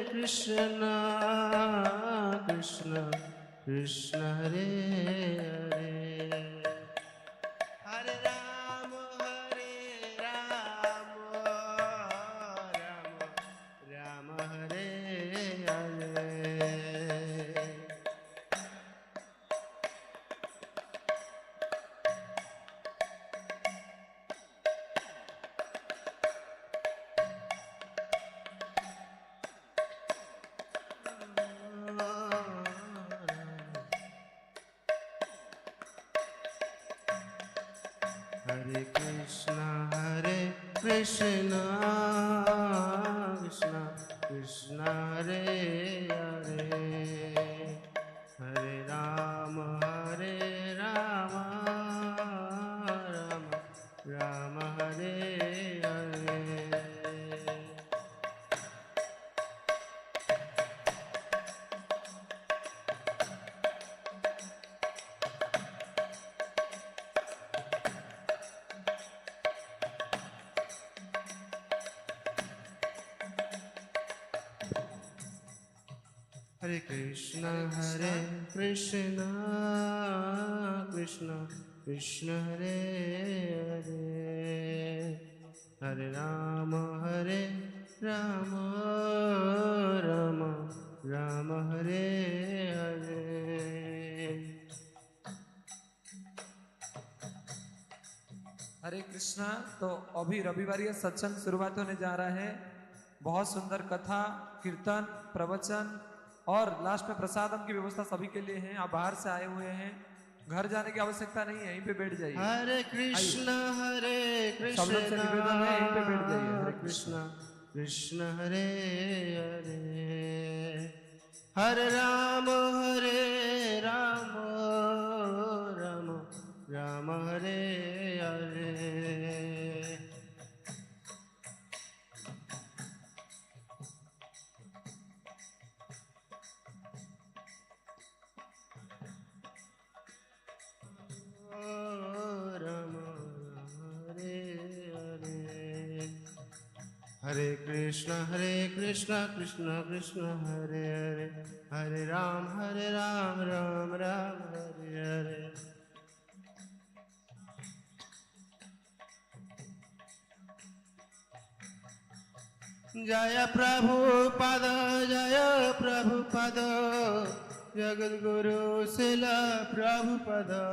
Krishna Krishna Krishna Hare Hare Hare Rama Rama Hare Hare Hare Krishna Krishna Krishna Hare Hare Hare Rama Rama Hare Hare Hare Krishna Krishna Krishna Hare Hare Hare Rama Rama Hare Hare हरे कृष्णा। तो अभी रविवार ये सत्संग शुरुआत होने जा रहा है। बहुत सुंदर कथा, कीर्तन, प्रवचन और लास्ट में प्रसादम की व्यवस्था सभी के लिए है। आप बाहर से आए हुए हैं, घर जाने की आवश्यकता नहीं है, यहीं पे बैठ जाइए। हरे कृष्ण सब लोग से निवेदन है, यहीं पे बैठ जाइए। हरे Krishna Krishna Hare Hare Hare Ram Ram Ram Hare Hare Hare Krishna Krishna Krishna Hare Hare Hare Ram Ram Ram Hare Hare Jaya Prabhupada Jagat Guru Srila Prabhupada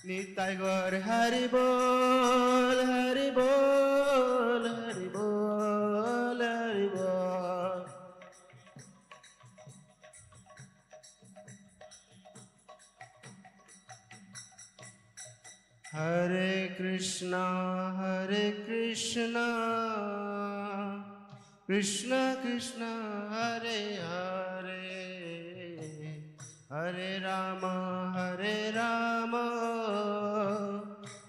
Nitai Gaur Hari Bol Hari Bol Hari Bol Hari Bol Hare Krishna Krishna Krishna Hare Hare Hare Rama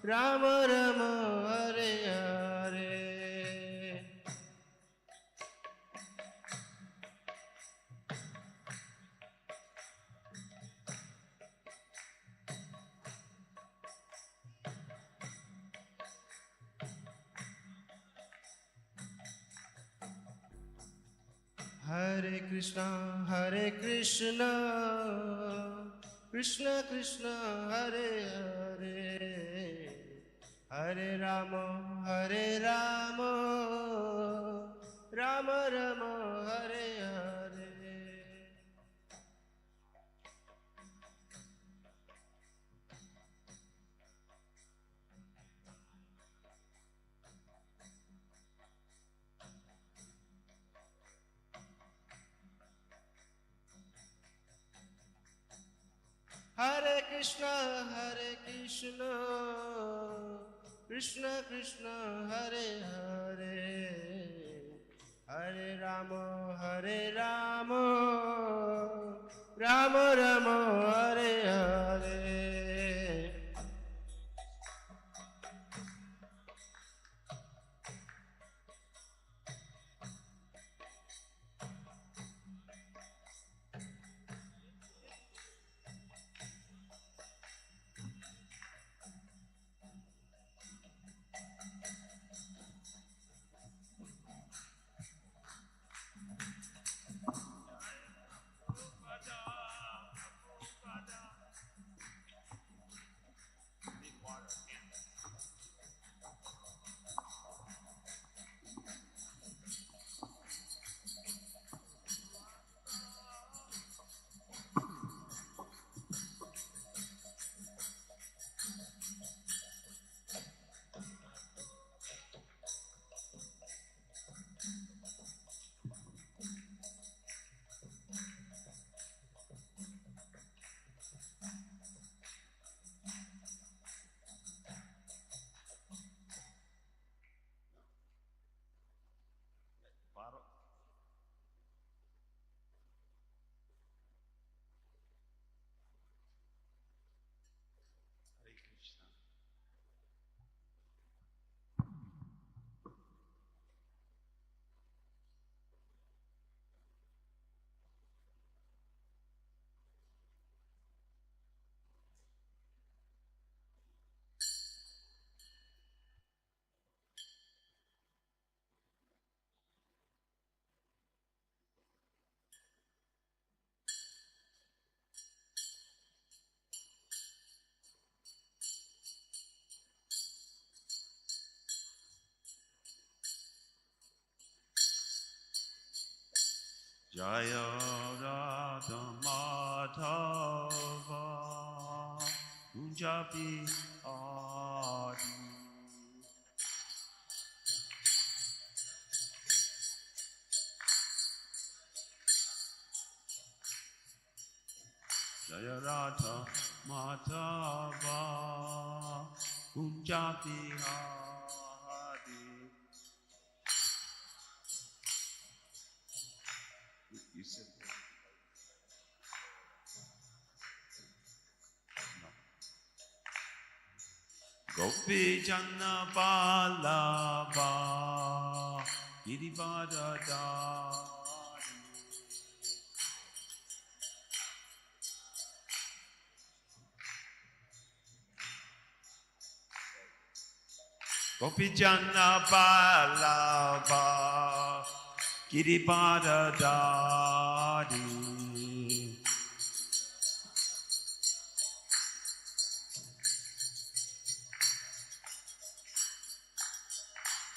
Rama Rama Hare Hare Hare Krishna Krishna Krishna Hare Hare Hare Rama Rama Rama Hare Hare Hare Krishna Krishna Krishna Hare Hare Hare Rama Rama Rama Hare Hare Jaya Radha Madhava Kunjabi Aarti. Jaya Radha Madhava Kunjabi Aarti. You said no. Gopi Janna Balaba Girivada Dari. Gopi Janna Balaba Girivada Dari.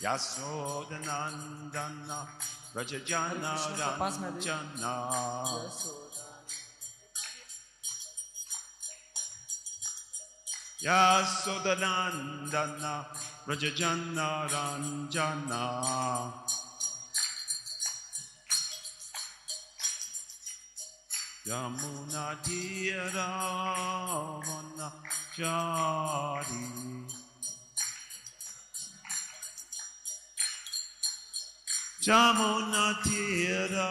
Yasodanandana Rajajana Ranjana. Yasodanandana Rajajana Ranjana. Yamuna Tira Vanachari. Yamuna Tira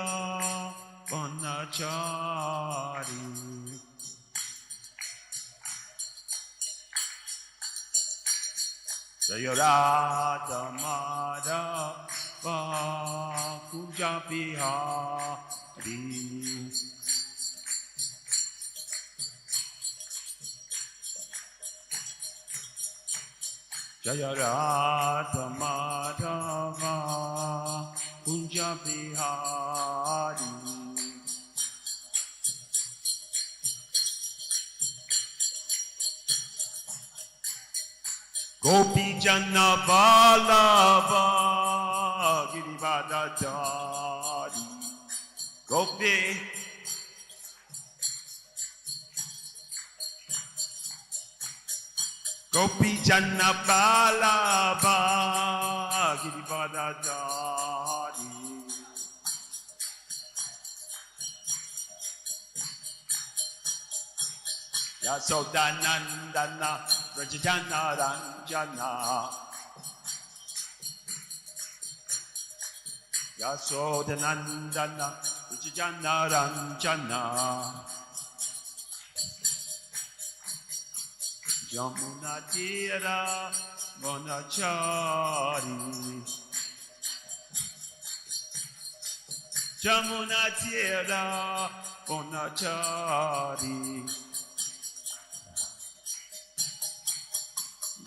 Vanachari. Jaya Radha Madhava Kunjabi Aarti. Jaya Radha Madhava Kunjabi Aarti. Gopi Janna Balaba Girivada Dari. Gopi Gopi Janna Balaba Girivada Dari. Yasodanandana Rajajana Ranjana. Yasodanandana Rajajana Ranjana. Yamuna Tira Vanachari. Yamuna Tira Vanachari.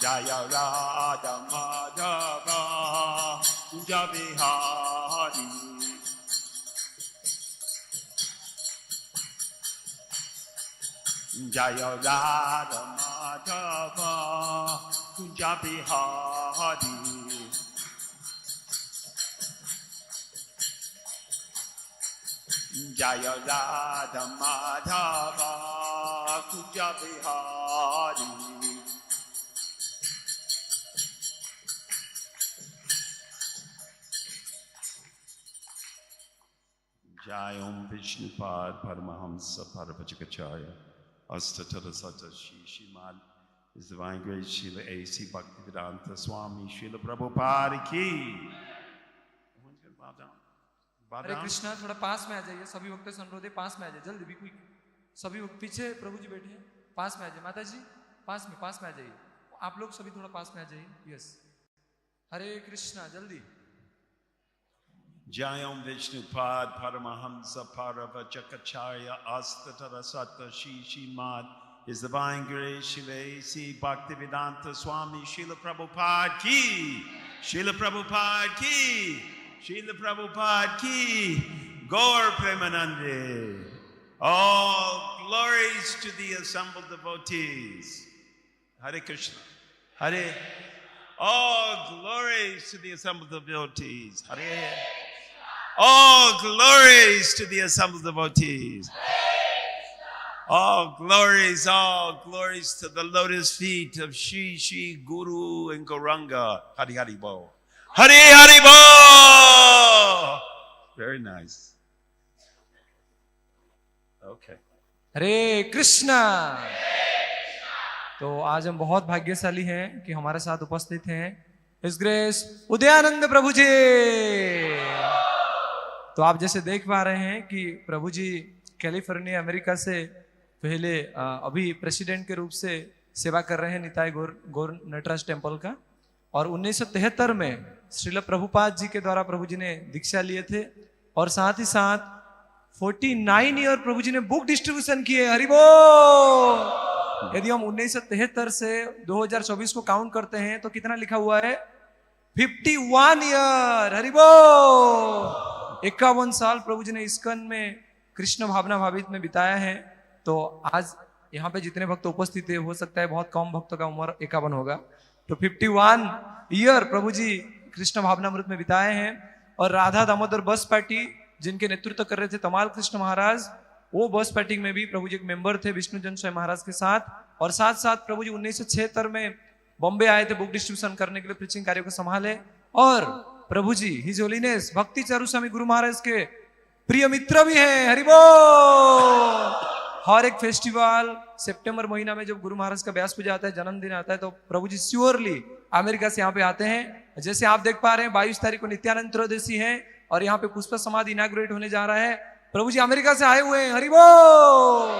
Jaya Radha Madhava Kunjabi Aarti. Jaya Radha Madhava Kunjabi Aarti. Jaya Radha Madhava Kunjabi Aarti. Jai Om Vishnupad Paramahamsa Parapachakacharya Astatara Sata Srimad His Divine Grace Srila A.C. Bhaktivedanta Swami Srila Prabhupada ki. हरे कृष्णा, थोड़ा पास में आ जाइए, सभी भक्त से अनुरोध है पास में आ जाइए, जल्दी भी क्विक। सभी पीछे प्रभु जी बैठे हैं, पास में आ जाइए। माता जी पास में आ जाइए, आप लोग सभी थोड़ा पास में आ जाइए। यस, हरे कृष्णा, जल्दी। Jai Om Vishnupad Paramahamsa Parapachakacharya Astatara Sata Srimad His Divine Grace Srila A.C. Bhaktivedanta Swami Srila Prabhupada ki. Srila Prabhupada ki. Srila Prabhupada ki. Gaur Premanande. All glories to the assembled devotees. Hare Krishna. Hare. All glories to the assembled devotees. Hare. All glories to the assembled devotees. All glories to the lotus feet of Shri Guru and Gauranga. Hari Hari Bo. Hari Hari Bo. Very nice. Okay. हरे कृष्णा। तो आज हम बहुत भाग्यशाली हैं कि हमारे साथ उपस्थित हैं हिज ग्रेस उदयानंद प्रभु जी। तो आप जैसे देख पा रहे हैं कि प्रभु जी कैलिफोर्निया अमेरिका से पहले अभी प्रेसिडेंट के रूप से सेवा कर रहे हैं निताई गौर नटराज टेम्पल का। और 1973 में श्रील प्रभुपाद जी के द्वारा प्रभु जी ने दीक्षा लिए थे और साथ ही साथ 49 ईयर प्रभु जी ने बुक डिस्ट्रीब्यूशन किए। हरि बोल। यदि हम 1973 से 2024 को काउंट करते हैं तो कितना लिखा हुआ है? 51 ईयर। हरि बोल। 51 साल प्रभु जी ने इस्कन में कृष्ण भावना भावित में बिताया है। तो आज यहाँ पे जितने भक्त उपस्थित है हो सकता है बहुत कम भक्तों का उम्र 51 होगा। तो 51 ईयर प्रभु जी कृष्ण भावनामृत में बिताए हैं। और राधा दामोदर बस पार्टी जिनके नेतृत्व कर रहे थे तमाल कृष्ण महाराज, वो बस पार्टी में भी प्रभु जी एक मेंबर थे विष्णु जन स्वयं महाराज के साथ। और साथ साथ प्रभु जी 1976 में बॉम्बे आए थे बुक डिस्ट्रीब्यूशन करने के लिए, प्रीचिंग कार्य को संभाले। और प्रभु जी हिज होलीनेस भक्ति चारू स्वामी गुरु महाराज के प्रिय मित्र भी हैं। हरि बोल। हर एक फेस्टिवल सितंबर महीना में जब गुरु महाराज का व्यास पूजा आता है, जन्मदिन आता है, तो प्रभु जी श्योरली अमेरिका से यहाँ पे आते हैं। जैसे आप देख पा रहे हैं 22 तारीख को नित्यानंद त्रयोदशी है और यहाँ पे पुष्प समाधि इनाग्रेट होने जा रहा है। प्रभु जी अमेरिका से आए हुए हैं। हरि बोल।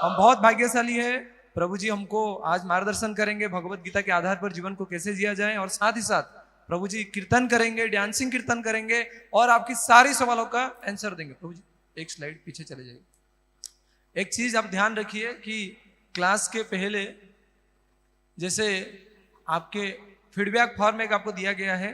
हम बहुत भाग्यशाली है। प्रभु जी हमको आज मार्गदर्शन करेंगे भगवत गीता के आधार पर जीवन को कैसे जिया जाए। और साथ ही साथ प्रभु जी कीर्तन करेंगे, डांसिंग कीर्तन करेंगे और आपकी सारी सवालों का आंसर देंगे। प्रभु जी एक स्लाइड पीछे चले जाइए। एक चीज आप ध्यान रखिए कि क्लास के पहले जैसे आपके फीडबैक फॉर्म एक आपको दिया गया है,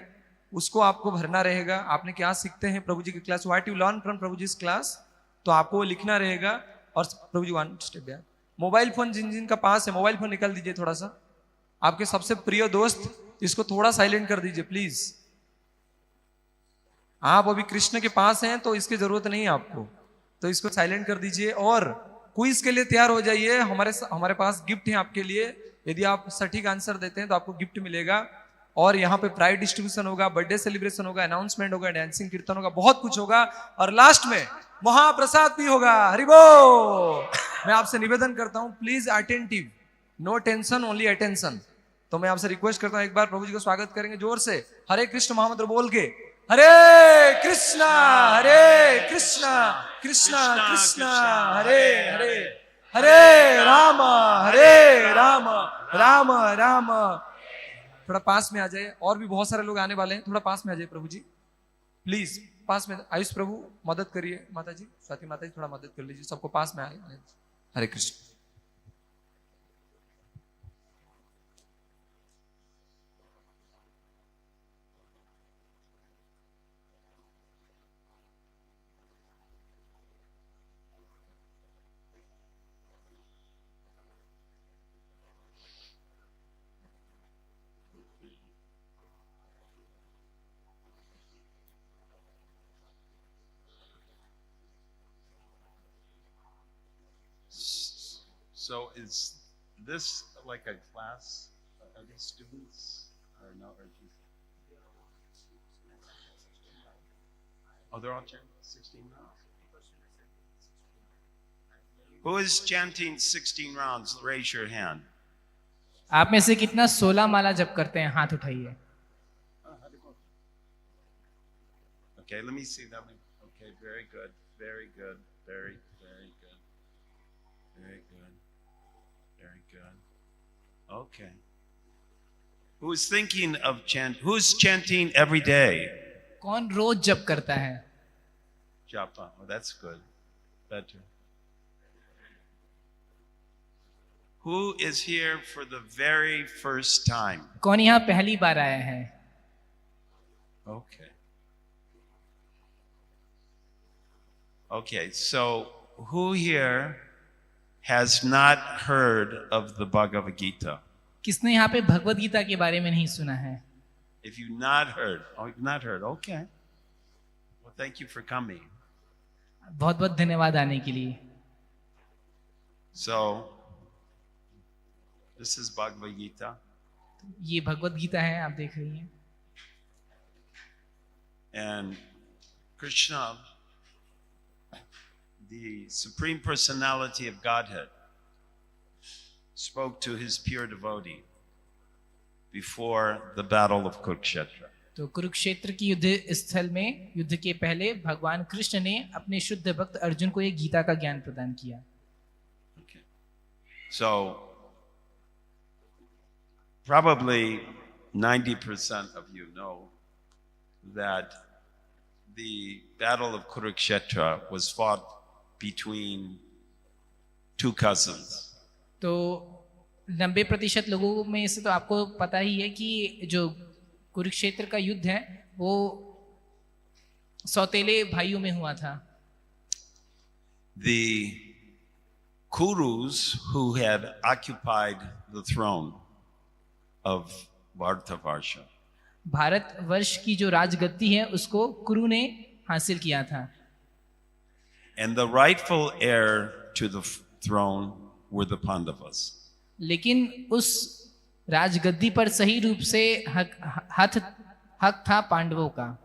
उसको आपको भरना रहेगा। आपने क्या सीखते हैं प्रभु जी की class, what you learn from Prabhu ji class, तो आपको लिखना रहेगा। और Prabhu ji one step back. Mobile phone जिन जिन का पास है मोबाइल फोन निकाल दीजिए थोड़ा सा। आपके सबसे प्रिय दोस्त इसको थोड़ा साइलेंट कर दीजिए प्लीज। आप अभी कृष्ण के पास हैं तो इसकी जरूरत नहीं है आपको, तो इसको साइलेंट कर दीजिए। और क्विज के लिए तैयार हो जाइए। हमारे पास गिफ्ट है आपके लिए। यदि आप सटीक आंसर देते हैं तो आपको गिफ्ट मिलेगा। और यहाँ पे प्राइज डिस्ट्रीब्यूशन होगा, बर्थडे सेलिब्रेशन होगा, अनाउंसमेंट होगा, डांसिंग कीर्तन होगा, बहुत कुछ होगा। और लास्ट में महाप्रसाद भी होगा। हरि बोल। मैं आपसे निवेदन करता हूँ please attentive, no tension only attention. तो मैं आपसे रिक्वेस्ट करता हूँ एक बार प्रभु जी को स्वागत करेंगे जोर से हरे कृष्ण महामंत्र बोल के। हरे कृष्णा कृष्णा कृष्णा हरे हरे, हरे राम राम राम। थोड़ा पास में आ जाए, और भी बहुत सारे लोग आने वाले हैं, थोड़ा पास में आ जाए प्रभु जी प्लीज। पास में आयुष प्रभु मदद करिए। माता जी स्वाति माता जी थोड़ा मदद कर लीजिए, सबको पास में आए। हरे Krishna. So is this like a class? Are these students or no? Oh, they're all chanting 16 rounds. Who is chanting 16 rounds? Raise your hand. आप में से कितना 16 माला जप करते हैं? हाथ उठाइए। Okay, let me see that. Okay, very good, very good, very good, very good, very good. Okay. Who's thinking of who's chanting every day? कौन रोज जप करता है? Japa. Oh, that's good. Better. Who is here for the very first time? कौन यहाँ पहली बार आया है? Okay. Okay, so who here has not heard of the Bhagavad Gita? किसने यहाँ पे भगवत गीता के बारे में नहीं सुना है? If you've not heard, okay. thank you for coming. बहुत बहुत धन्यवाद आने के लिए। So, this is Bhagavad Gita. ये भगवत गीता है, आप देख रही हैं। And Krishna, the Supreme Personality of Godhead, spoke to his pure devotee before the battle of Kurukshetra. तो कुरुक्षेत्र की युद्ध स्थल में युद्ध के पहले भगवान कृष्ण ने अपने शुद्ध भक्त अर्जुन को ये गीता का ज्ञान प्रदान किया। Okay. So, probably 90% of you know that the battle of Kurukshetra was fought between two cousins. तो 90% लोगों में से तो आपको पता ही है कि जो कुरुक्षेत्र का युद्ध है वो सौतेले भाइयों में हुआ था। The Kurus who had occupied the throne of Bharatavarsha, Bharat वर्ष की जो राजगद्दी है उसको कुरु ने हासिल किया था। and the rightful heir to the throne were the Pandavas. लेकिन उस राजगद्दी पर सही रूप से हक था पांडवों का।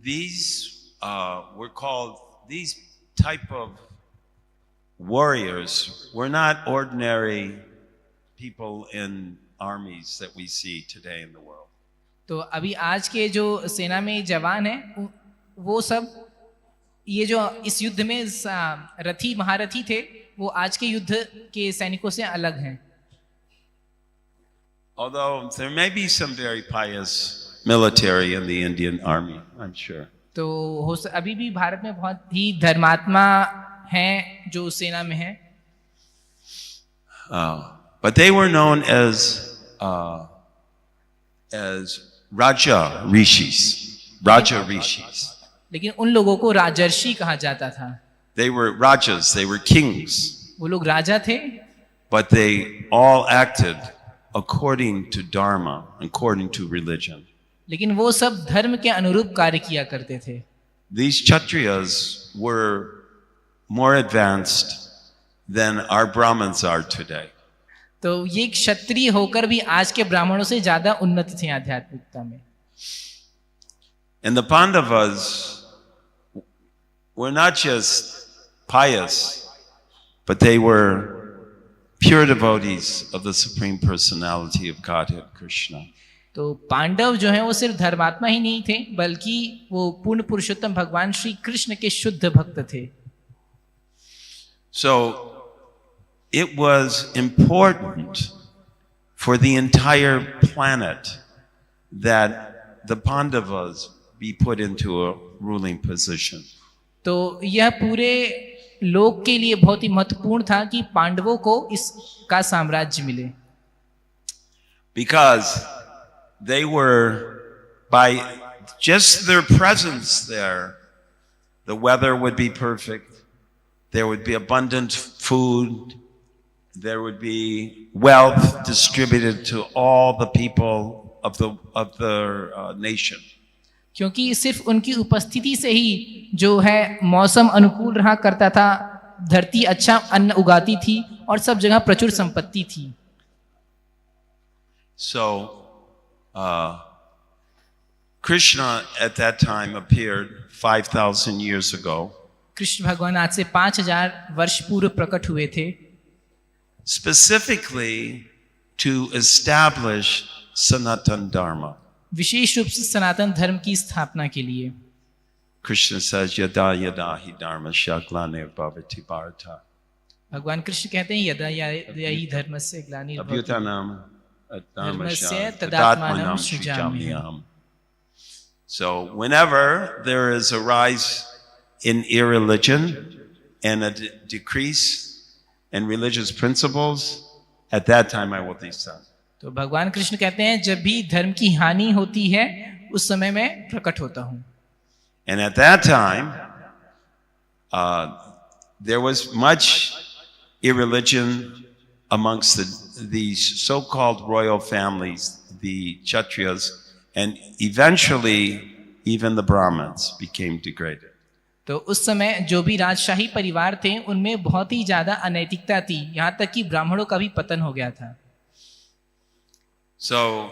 These were called, these type of warriors were not ordinary people in armies that we see today in the world. तो अभी आज के जो सेना में जवान हैं वो सब ये जो इस युद्ध में रथी महारथी थे वो आज के युद्ध के सैनिकों से अलग हैं। Although there may be some very pious military in the Indian army, I'm sure. तो अभी भी भारत में बहुत ही धर्मात्मा हैं जो सेना में हैं। But they were known as Raja Rishis. लेकिन उन लोगों को राजर्षि कहा जाता था। They were Rajas, they were kings. वो लोग राजा थे। But they all acted according to dharma, according to religion. लेकिन वो सब धर्म के अनुरूप कार्य किया करते थे। These Kshatriyas were more advanced than our Brahmins are today. तो ये क्षत्रिय होकर भी आज के ब्राह्मणों से ज्यादा उन्नत थे आध्यात्मिकता में। And the Pandavas were not just pious, but they were pure devotees of the Supreme Personality of Godhead, Krishna. तो पांडव जो हैं वो सिर्फ धर्मात्मा ही नहीं थे बल्कि वो पूर्ण पुरुषोत्तम भगवान श्री कृष्ण के शुद्ध भक्त थे। So it was important for the entire planet that the Pandavas be put into a ruling position. तो यह पूरे लोक के लिए बहुत ही महत्वपूर्ण था कि पांडवों को इसका साम्राज्य मिले। Because they were, by just their presence there, the weather would be perfect, there would be abundant food, there would be wealth distributed to all the people of the nation. क्योंकि सिर्फ उनकी उपस्थिति से ही जो है मौसम अनुकूल रहा करता था, धरती अच्छा अन्न उगाती थी और सब जगह प्रचुर संपत्ति थी। So Krishna at that time appeared 5,000 years ago. Krishna भगवान आज से 5000 वर्ष पूर्व प्रकट हुए थे। Specifically to establish Sanatan Dharma. विशेष रूप से सनातन धर्म की स्थापना के लिए। Krishna says, Yada yada hi dharma shaglane bhavati bharata. भगवान कृष्ण कहते हैं यदा यही धर्मस्य ग्लानिर्भवति Abhyutanam धर्मस्य तदात्मानं सृजाम्यहम्. So whenever there is a rise in irreligion and a decrease in religious principles, at that time I will descend. तो भगवान कृष्ण कहते हैं जब भी धर्म की हानि होती है उस समय मैं प्रकट होता हूँ। And at that time, there was much irreligion amongst these so-called royal families, the Kshatriyas, and eventually even the Brahmins became degraded. तो उस समय जो भी राजशाही परिवार थे उनमें बहुत ही ज्यादा अनैतिकता थी, यहाँ तक कि ब्राह्मणों का भी पतन हो गया था। So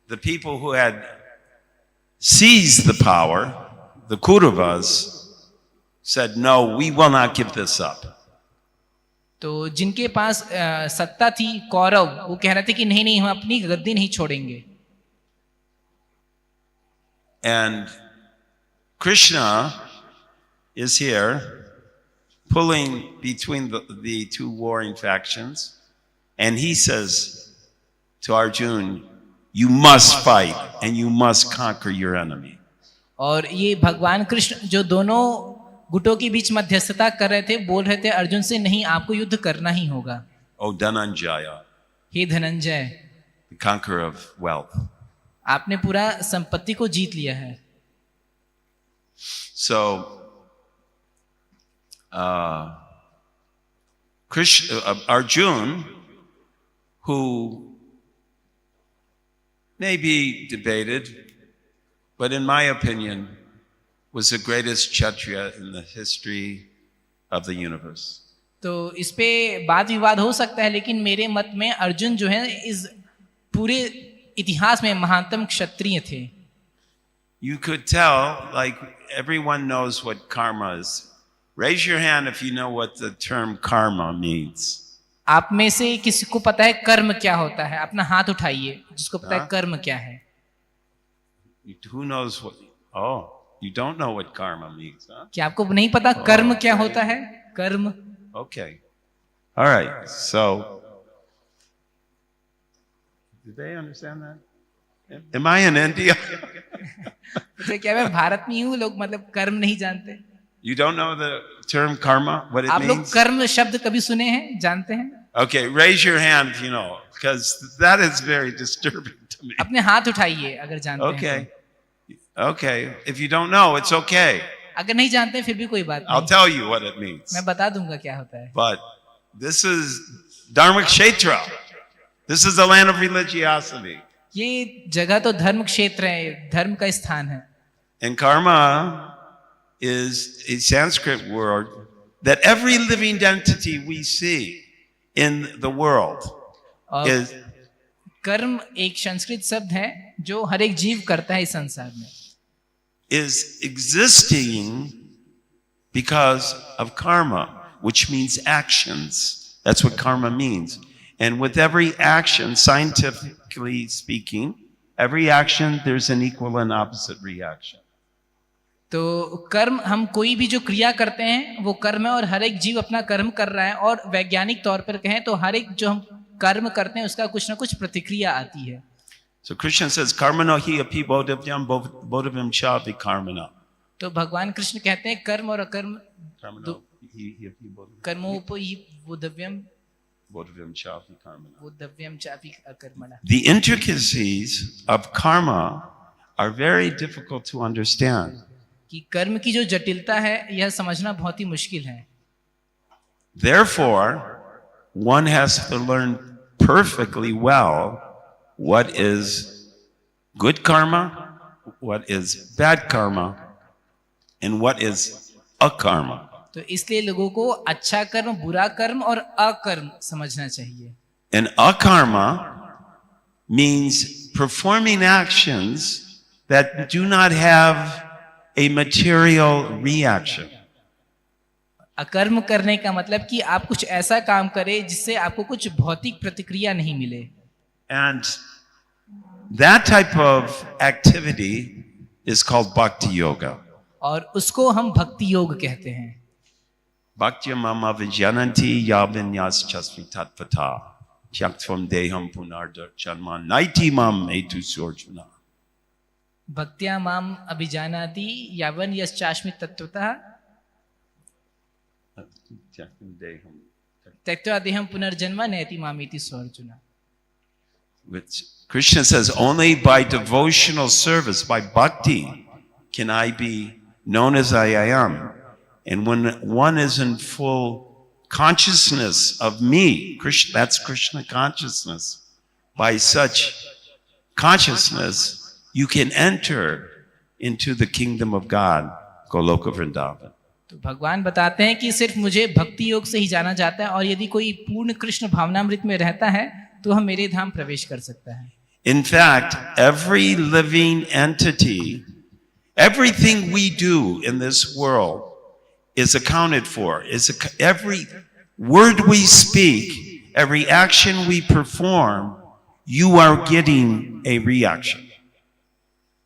the people who had seized the power, the Kauravas, said, no, we will not give this up. तो जिनके पास सत्ता थी कौरव, वो कह रहे थे कि नहीं नहीं, हम अपनी गद्दी नहीं छोड़ेंगे। And Krishna is here pulling between the two warring factions, and he says to Arjuna, you must fight and you must conquer your enemy. और ये भगवान कृष्ण जो दोनों गुटों के बीच मध्यस्थता कर रहे थे, बोल रहे थे अर्जुन से, नहीं आपको युद्ध करना ही होगा। O Dhananjaya, hey Dhananjay, the conqueror of wealth. आपने पूरा संपत्ति को जीत लिया है। So Arjuna, who may be debated, but in my opinion, was the greatest Kshatriya in the history of the universe. तो इस पे वाद विवाद हो सकता है, लेकिन मेरे मत में अर्जुन जो है इस पूरे इतिहास में महानतम क्षत्रिय थे। You could tell, like everyone knows what karma is. Raise your hand if you know what the term karma means. आप में से किसी को पता है कर्म क्या होता है? अपना हाथ उठाइए जिसको पता है कर्म क्या है। Who knows what? Oh, you don't know what karma means, huh? क्या आपको नहीं पता कर्म क्या होता है? कर्म। Okay. All right. So, did they understand that? Am I in India? तो क्या मैं भारत में हूँ, लोग मतलब कर्म नहीं जानते? You don't know the term karma, what it आप लोग means? कर्म शब्द कभी सुने हैं, जानते हैं? Okay, raise your hand if you know, because that is very disturbing to me. अपने हाथ उठाइए अगर जानते हैं। Okay. Okay. If you don't know, it's okay. अगर नहीं जानते फिर भी कोई बात I'll नहीं, tell you what it means. मैं बता दूंगा क्या होता है। But this is Dharma Kshetra. This is the land of religiosity. ये जगह तो धर्म क्षेत्र है, धर्म का स्थान है। And karma is a Sanskrit word that every living entity we see in the world और is कर्म एक संस्कृत शब्द है जो हर एक जीव करता है इस संसार में। existing because of karma, which means actions. That's what karma means. And with every action, scientifically speaking, every action, there's an equal and opposite reaction. तो कर्म, हम कोई भी जो क्रिया करते हैं वो कर्म है और हर एक जीव अपना कर्म कर रहा है, और वैज्ञानिक तौर पर कहें तो हर एक जो हम कर्म करते हैं उसका कुछ ना कुछ प्रतिक्रिया आती है। So Krishna says, karmano hi api bodhavyam bodhavyam cha vikarmana. तो भगवान कृष्ण कहते हैं कर्म और अकर्म Karmano hi api bodhavyam कर्मोपयीवोदव्यम bodhavyam cha vikarmana. वोदव्यम चापि अकर्मणा। The intricacies of karma are very difficult to understand. कि कर्म की जो जटिलता है यह समझना बहुत ही मुश्किल है। Therefore, one has to learn perfectly well what is good karma, what is bad karma, and what is akarma. तो इसलिए लोगों को अच्छा कर्म, बुरा कर्म और अकर्म समझना चाहिए। And akarma means performing actions that do not have a material reaction. अकर्म करने का मतलब कि आप कुछ ऐसा काम करें जिससे आपको कुछ भौतिक प्रतिक्रिया नहीं मिले। And that type of activity is called bhakti yoga. और उसको हम भक्ति योग कहते हैं। Bhakti mama vijayananti yavinyas chasvi tatpata tyaktvam deham punarda janman naiti mam etu sorjuna. भक्त्या माम अभिजानाति यावन यश्चास्मि तत्वतः त्यक्त्वा देहं पुनर्जन्म नयति मामेति सोऽर्जुन। Which Krishna says, only by devotional service, by bhakti, can I be known as I am. And when one is in full consciousness of me, Krishna, that's Krishna consciousness. By such consciousness, you can enter into the kingdom of God, Goloka Vrindavan. तो भगवान बताते हैं कि सिर्फ मुझे भक्ति योग से ही जाना जाता है, और यदि कोई पूर्ण कृष्ण भावनामृत में रहता है तो हम मेरे धाम प्रवेश कर सकता है. In fact, every living entity, everything we do in this world is accounted for. Every word we speak, every action we perform, you are getting a reaction.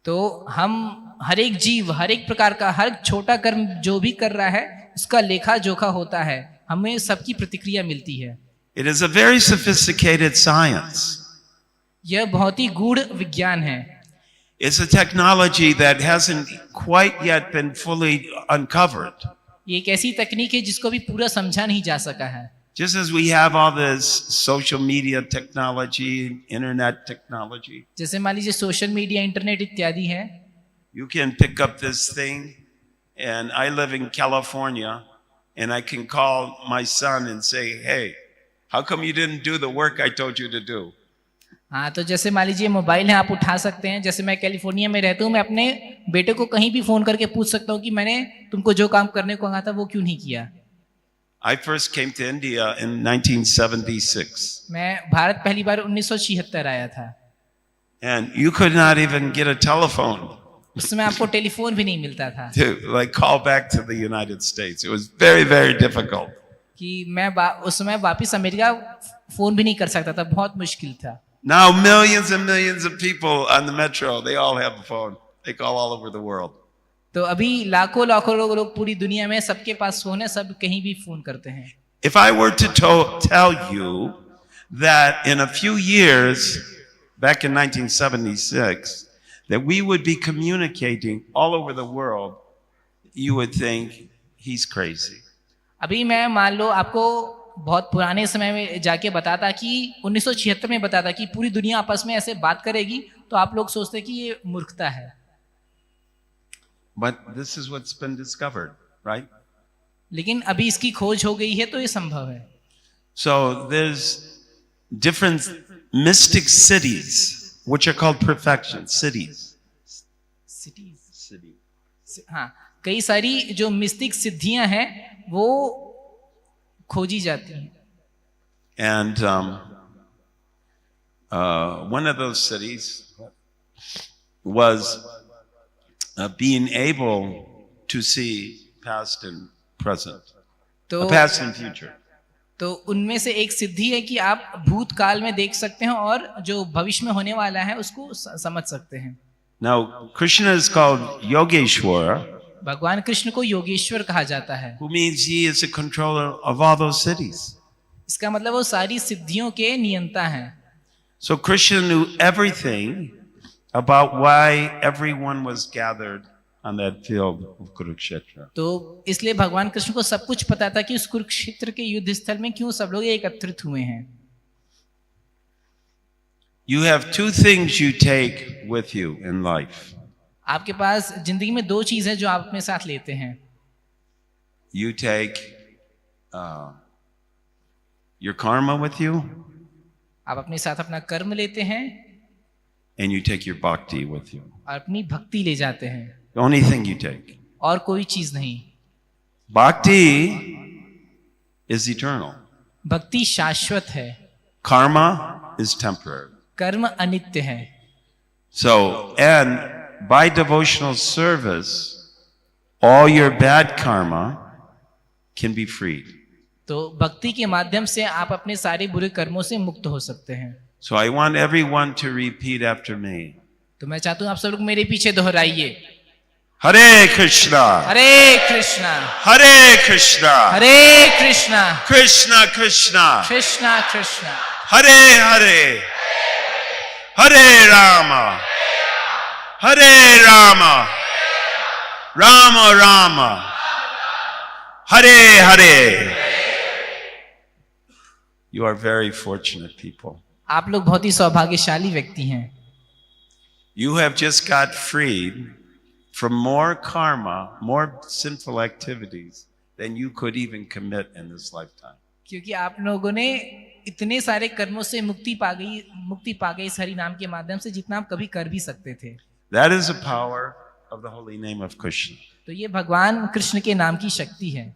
तो हम हर एक जीव, हर एक प्रकार का, हर छोटा कर्म जो भी कर रहा है उसका लेखा जोखा होता है, हमें सबकी प्रतिक्रिया मिलती है. It is a very sophisticated science. यह बहुत ही गूढ़ विज्ञान है. It's a technology that hasn't quite yet been fully uncovered. ये एक ऐसी तकनीक है जिसको भी पूरा समझा नहीं जा सका है. Just as we have all this social media technology, internet technology, जैसे मान लीजिए सोशल मीडिया, इंटरनेट इत्यादि है. you can pick up this thing, and I live in California, and I can call my son and say, hey, how come you didn't do the work I told you to do? हाँ, तो जैसे मान लीजिए mobile है, आप उठा सकते हैं. जैसे मैं कैलिफोर्निया में रहता हूँ, मैं अपने बेटे को कहीं भी फोन करके पूछ सकता हूँ कि मैंने तुमको जो काम करने को कहा था वो क्यों नहीं किया. I first came to India in 1976. मैं भारत पहली बार 1976 आया था. And you could not even get a telephone उस समय आपको टेलीफोन भी नहीं मिलता था to like call back to the United States. It was very, very difficult. कि मैं उस समय वापिस अमेरिका फोन भी नहीं कर सकता था, बहुत मुश्किल था. Now millions and millions of people on the metro, they all have a phone. They call all over the world. तो अभी लाखों लाखों लोग पूरी दुनिया में सबके पास फोन है, सब कहीं भी फोन करते हैं. If I were to tell you that in a few years, back in 1976, that we would be communicating all over the world, you would think he's crazy. अभी मैं मान लो आपको बहुत पुराने समय में जाके बताता कि 1976 में बताता कि पूरी दुनिया आपस में ऐसे बात करेगी, तो आप लोग सोचते कि ये मूर्खता है. But this is what's been discovered, right? लेकिन अभी इसकी खोज हो गई है, तो ये संभव है. So there's different mystic cities which are called perfection cities. हाँ, कई सारी जो मिस्टिक सिद्धियां हैं वो खोजी जाती हैं. And one of those cities was being able to see past and present, तो past and future. तो उनमें से एक सिद्धि है कि आप भूतकाल में देख सकते हैं और जो भविष्य में होने वाला है उसको समझ सकते हैं. Now Krishna is called Yogeshwara, भगवान कृष्ण को योगेश्वर कहा जाता है. who means he is the controller of all those cities. इसका मतलब वो सारी सिद्धियों के नियंता हैं. So Krishna knew everything about why everyone was gathered on that field of Kurukshetra. तो इसलिए भगवान कृष्ण को सब कुछ पता था कि उस कुरुक्षेत्र के युद्ध स्थल में क्यों सब लोग एकत्रित हुए हैं. You have two things you take with you in life. आपके पास जिंदगी में दो चीजें जो आप अपने साथ लेते हैं. You take your karma with you, आप अपने साथ अपना कर्म लेते हैं and you take your bhakti with you. और अपनी भक्ति ले जाते हैं. The only thing you take. और कोई चीज नहीं. Bhakti is eternal. भक्ति शाश्वत है. Karma is temporary. कर्म अनित्य है. So, and by devotional service, all your bad karma can be freed. तो भक्ति के माध्यम से आप अपने सारे बुरे कर्मों से मुक्त हो सकते हैं. So I want everyone to repeat after me. तो मैं चाहता हूँ आप सब लोग मेरे पीछे दोहराइए. Hare Krishna. Hare Krishna. Hare Krishna. Hare Krishna. Krishna Krishna. Krishna Krishna. Hare Hare. Hare Rama. Hare Rama. Rama Rama. Hare Hare. You are very fortunate people. आप लोग बहुत ही सौभाग्यशाली व्यक्ति हैं. You have just got freed from more karma, more sinful activities than you could even commit in this lifetime. क्योंकि आप लोगों ने इतने सारे कर्मों से मुक्ति पा गई इस हरि नाम के माध्यम से जितना आप कभी कर भी सकते थे. That is the power of the holy name of Krishna. तो ये भगवान कृष्ण के नाम की शक्ति है.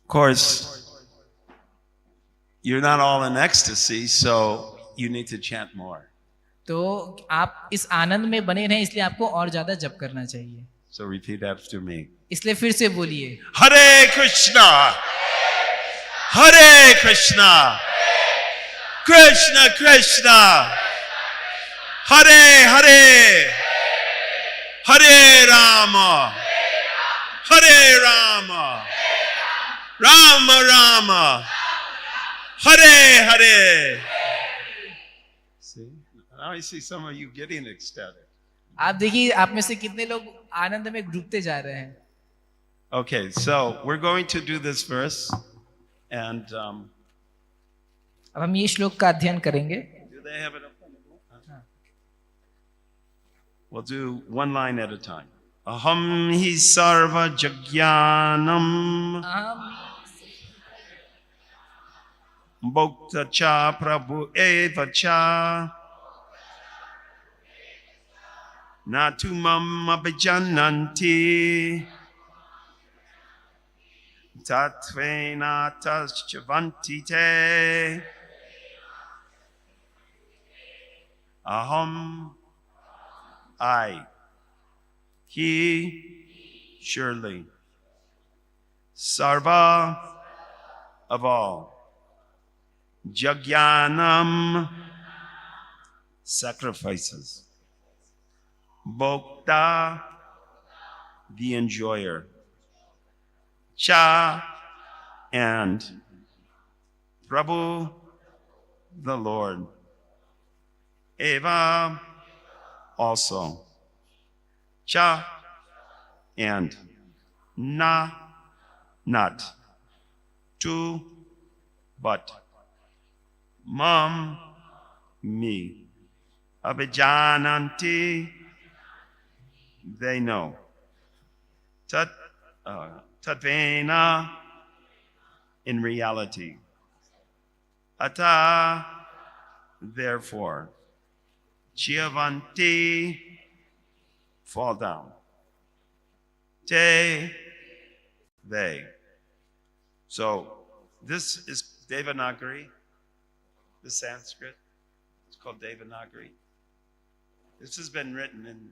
Of course, you're not all in ecstasy, so you need to chant more. तो आप इस आनंद में बने रहें, इसलिए आपको और ज्यादा जप करना चाहिए. So repeat after me. इसलिए फिर से बोलिए, Hare Krishna, Hare Krishna, Krishna Krishna, Hare Hare, Hare Rama, Hare Rama, Rama Rama, Hare Hare. See, now I see some of you getting ecstatic. आप देखिए आप में से कितने लोग आनंद में डूबते जा रहे हैं. Okay, so we're going to do this verse, and अब हम ये श्लोक का अध्ययन करेंगे. do they have it up on the board? We'll do one line at a time. Aham hi sarva jagyanam bhokta cha prabhu eva cha natu mam abhijananti tatvena taschavanti te aham I, he, surely, sarva, of all, jagyanam, sacrifices, bhokta, the enjoyer, cha, and Prabhu, the Lord, eva, also, cha, and na, not, tu, but, mam, me, abhijananti, they know, tatvena, in reality, ata, therefore, chiavanti, fall down. Te, they. So this is Devanagari, the Sanskrit. It's called Devanagari. This has been written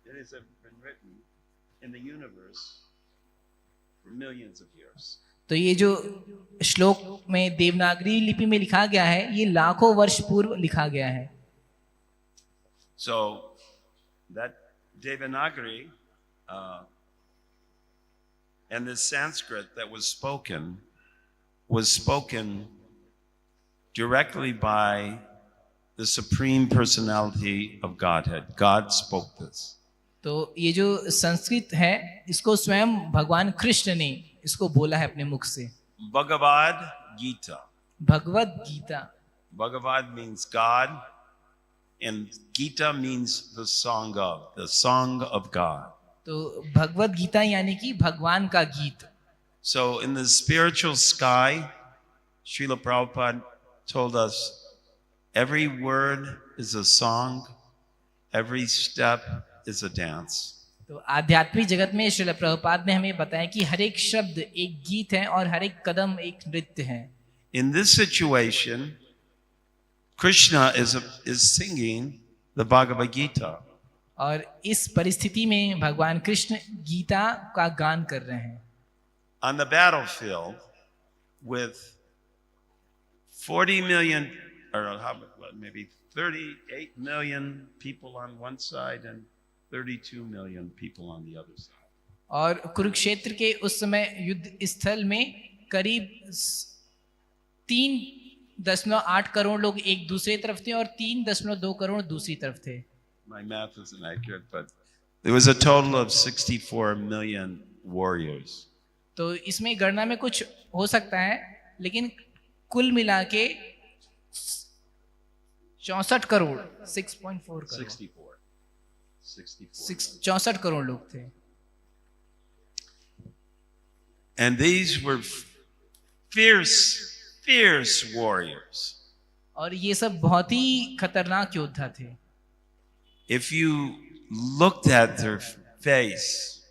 it has been written in the universe for millions of years. तो ये जो श्लोक में देवनागरी लिपि में लिखा गया है, ये लाखों वर्ष पूर्व लिखा गया है. So that Devanagari and this Sanskrit that was spoken directly by the Supreme Personality of Godhead. God spoke this. तो ये जो संस्कृत है, इसको स्वयं भगवान कृष्ण ने इसको बोला है अपने मुख से. Bhagavad Gita. Bhagavad Gita. Bhagavad means God, and Gita means the song of God. तो भगवद गीता यानी कि भगवान का गीत. So in the spiritual sky, Srila Prabhupada told us every word is a song, every step is a dance. तो आध्यात्मिक जगत में श्रील प्रभुपाद ने हमें बताया कि हर एक शब्द एक गीत है और हर एक कदम एक नृत्य है. In this situation, Krishna is singing the Bhagavad Gita. और इस परिस्थिति में भगवान कृष्ण गीता का गान कर रहे हैं. On the battlefield with 40 million, or maybe 38 million people on one side and 32 million people on the other side. और कुरुक्षेत्र के उस समय युद्ध स्थल में करीब 3.8 करोड़ लोग एक दूसरे तरफ थे और 3.2 करोड़ दूसरी तरफ थे. My math isn't accurate, but there was a total of 64 million warriors. तो इसमें गणना में कुछ हो सकता है, लेकिन कुल मिला के 64 करोड़ 6.4 करोड़ 64 करोड़ लोग थे. And these were fierce warriors. और ये सब बहुत ही खतरनाक योद्धा थे. if you looked at their face,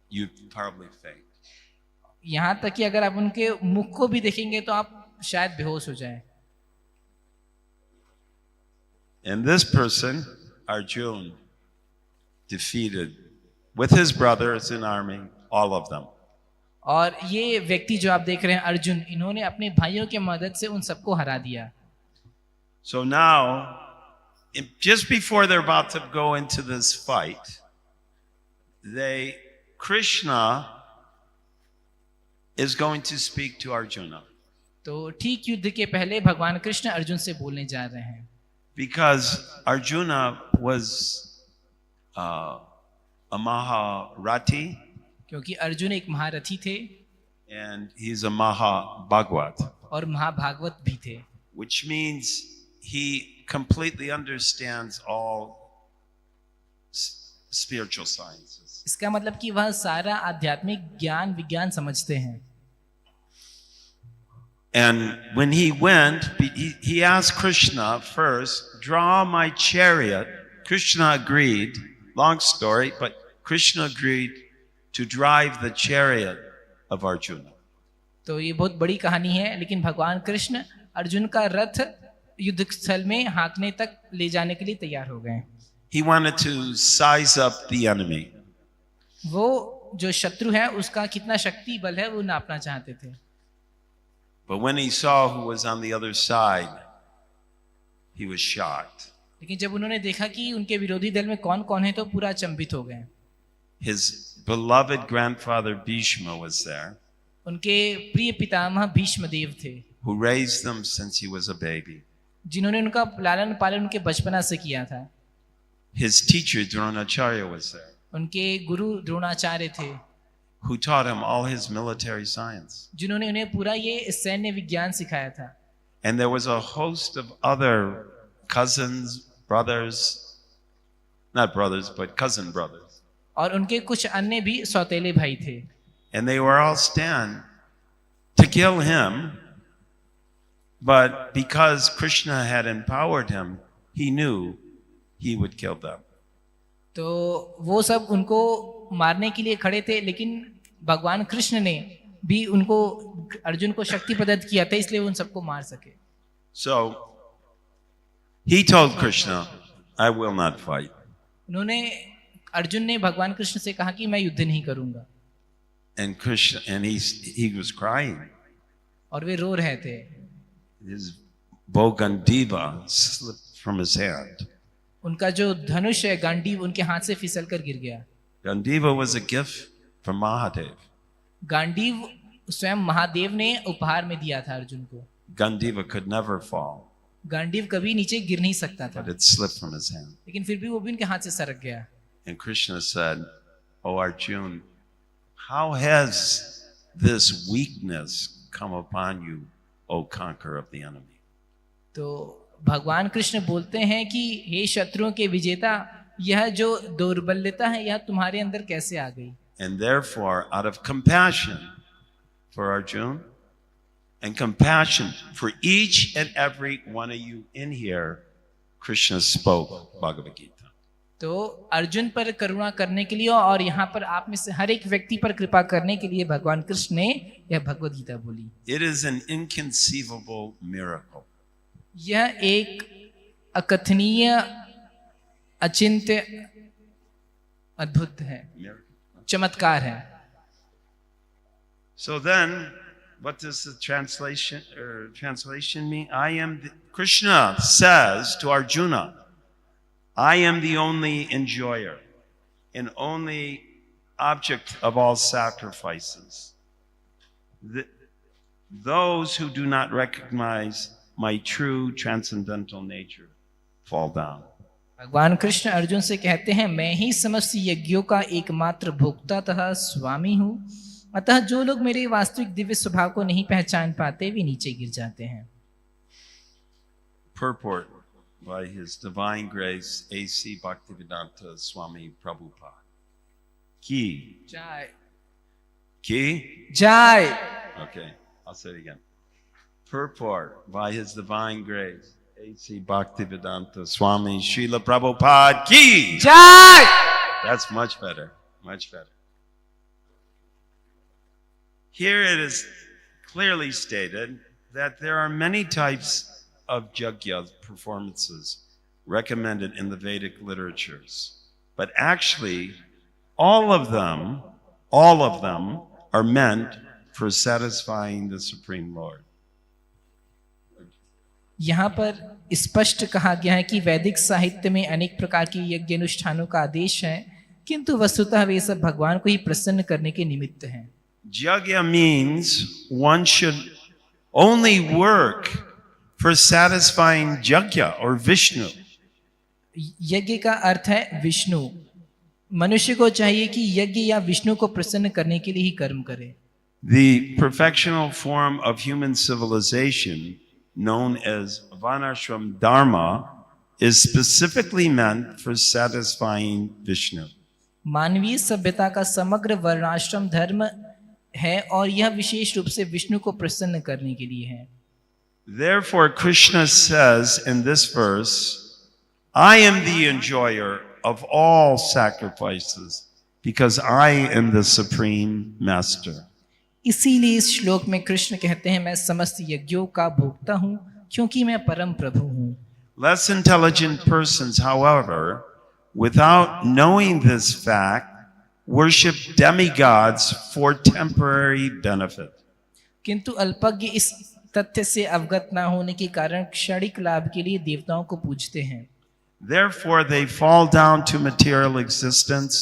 you'd probably faint. यहाँ तक कि अगर आप उनके मुख को भी देखेंगे तो आप शायद बेहोश हो जाएं। And this person, Arjun, defeated with his brothers in army, all of them. और ये व्यक्ति जो आप देख रहे हैं अर्जुन, इन्होंने अपने भाइयों की मदद से उन सबको हरा दिया। So now, just before they're about to go into this fight, Krishna is going to speak to Arjuna. तो ठीक युद्ध के पहले भगवान कृष्ण अर्जुन से बोलने जा रहे हैं। Because Arjuna was a Maharati, क्योंकि अर्जुन एक महारथी थे and he's a Mahabhagvat, और महाभागवत भी थे, which means he completely understands all spiritual sciences. इसका मतलब कि वह सारा आध्यात्मिक ज्ञान विज्ञान समझते हैं। And when he went, he asked Krishna first, draw my chariot. Krishna agreed. Long story, but Krishna agreed to drive the chariot of Arjuna. तो ये बहुत बड़ी कहानी है, लेकिन भगवान कृष्ण अर्जुन का रथ युद्ध स्थल में हाँकने तक ले जाने के लिए तैयार हो गए। He wanted to size up the enemy. वो जो शत्रु है उसका कितना शक्ति बल है वो नापना चाहते थे। But when he saw who was on the other side, he was shocked. लेकिन जब उन्होंने देखा कि उनके विरोधी दल में कौन कौन है तो पूरा अचंभित हो गए। His beloved grandfather Bhishma was there, उनके प्रिय पितामह भीष्म देव थे, who raised them since he was a baby. जिन्होंने उनका लालन पालन उनके बचपना से किया था। His teacher Dronacharya was there, उनके गुरु द्रोणाचार्य थे, who taught him all his military science. जिन्होंने उन्हें पूरा ये सैन्य विज्ञान सिखाया था। And there was a host of other cousins, brothers, not brothers, but cousin brothers. और उनके कुछ अन्य भी सौतेले भाई थे। And they were all stand to kill him, but because Krishna had empowered him, he knew he would kill them. तो वो सब उनको मारने के लिए खड़े थे, लेकिन भगवान कृष्ण ने भी उनको अर्जुन को शक्ति प्रदत्त किया था, इसलिए उन सबको मार सके। So he told Krishna, I will not fight. उन्होंने अर्जुन ने भगवान कृष्ण से कहा कि मैं युद्ध नहीं करूंगा। And Krishna, and he was crying. और वे रो rहे थे। His bow Gandiva slipped from his hand. उनका जो धनुष है गांडीव उनके हाथ से फिसल कर गिर गया। Gandiva was a gift from Mahadev. Gandiv स्वयं महादेव ने उपहार में दिया था अर्जुन को। Gandiva could never fall, Gandiv कभी नीचे गिर नहीं सकता था, but it slipped from his hand. लेकिन फिर भी वो भी उनके हाथ से सरक गया। And Krishna said, "O Arjuna, how has this weakness come upon you, O conqueror of the enemy?" तो भगवान कृष्ण बोलते हैं कि हे शत्रुओं के विजेता, यह जो दुर्बलता है यह तुम्हारे अंदर कैसे आ गई? And therefore, out of compassion for Arjuna and compassion for each and every one of you in here, Krishna spoke Bhagavad Gita. तो अर्जुन पर करुणा करने के लिए और यहाँ पर आप में से हर एक व्यक्ति पर कृपा करने के लिए भगवान कृष्ण ने यह भगवद गीता बोली। It is an inconceivable miracle. यह एक अकथनीय अचिंत्य अद्भुत है, चमत्कार है। So then, what does the translation mean? Krishna says to Arjuna, I am the only enjoyer and only object of all sacrifices. Those who do not recognize my true transcendental nature fall down. भगवान कृष्ण अर्जुन से कहते हैं, मैं ही समस्त यज्ञों का एकमात्र भोक्ता तथा स्वामी हूँ, अतः जो लोग मेरे वास्तविक दिव्य स्वभाव को नहीं पहचान पाते वे नीचे गिर जाते हैं। Purport by His Divine Grace A.C. Bhaktivedanta Swami Prabhupada. Ki. जय Ki? जय। Okay, I'll say it again. Purport by His Divine Grace A.C. Bhaktivedanta Swami Srila Prabhupada ki. जय। That's much better. Much better. Here it is clearly stated that there are many types of yajna performances recommended in the Vedic literatures. But actually, all of them are meant for satisfying the Supreme Lord. यहाँ पर स्पष्ट कहा गया है कि वैदिक साहित्य में अनेक प्रकार के यज्ञ अनुष्ठानों का आदेश है, किंतु वस्तुतः वे सब भगवान को ही प्रसन्न करने के निमित्त हैं। Yajna means one should only work for satisfying Yajna or Vishnu. यज्ञ का अर्थ है विष्णु। मनुष्य को चाहिए कि यज्ञ या विष्णु को प्रसन्न करने के लिए ही कर्म करे। The perfectional form of human civilization, known as Varnashram Dharma, is specifically meant for satisfying Vishnu. मानवीय सभ्यता का समग्र वर्णाश्रम धर्म है और यह विशेष रूप से विष्णु को प्रसन्न करने के लिए है। Therefore, Krishna says in this verse, I am the enjoyer of all sacrifices because I am the supreme master. इसीलिए इस श्लोक में कृष्ण कहते हैं, मैं समस्त यज्ञों का भोक्ता हूँ क्योंकि मैं परम प्रभु हूँ। Less intelligent persons, however, without knowing this fact, worship demigods for temporary benefit. किंतु अल्पज्ञ इस तथ्य से अवगत न होने के कारण क्षणिक लाभ के लिए देवताओं को पूजते हैं। Therefore, they fall down to material existence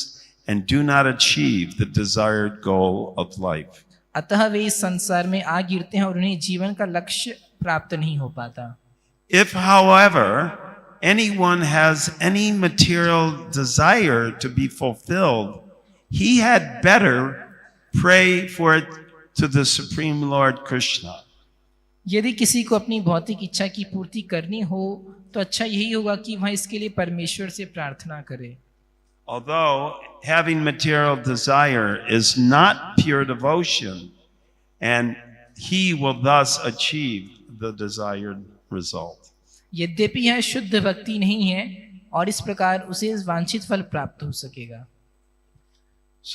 and do not achieve the desired goal of life. अतः वे इस संसार में आ गिरते हैं और उन्हें जीवन का लक्ष्य प्राप्त नहीं हो पाता। If, however, anyone has any material desire to be fulfilled, he had better pray for it to the Supreme Lord Krishna. यदि किसी को अपनी भौतिक इच्छा की पूर्ति करनी हो तो अच्छा यही होगा कि वह इसके लिए परमेश्वर से प्रार्थना करे। Although having material desire is not pure devotion, and he will thus achieve the desired result. यद्यपि यह शुद्ध भक्ति नहीं है और इस प्रकार उसे वांछित फल प्राप्त हो सकेगा।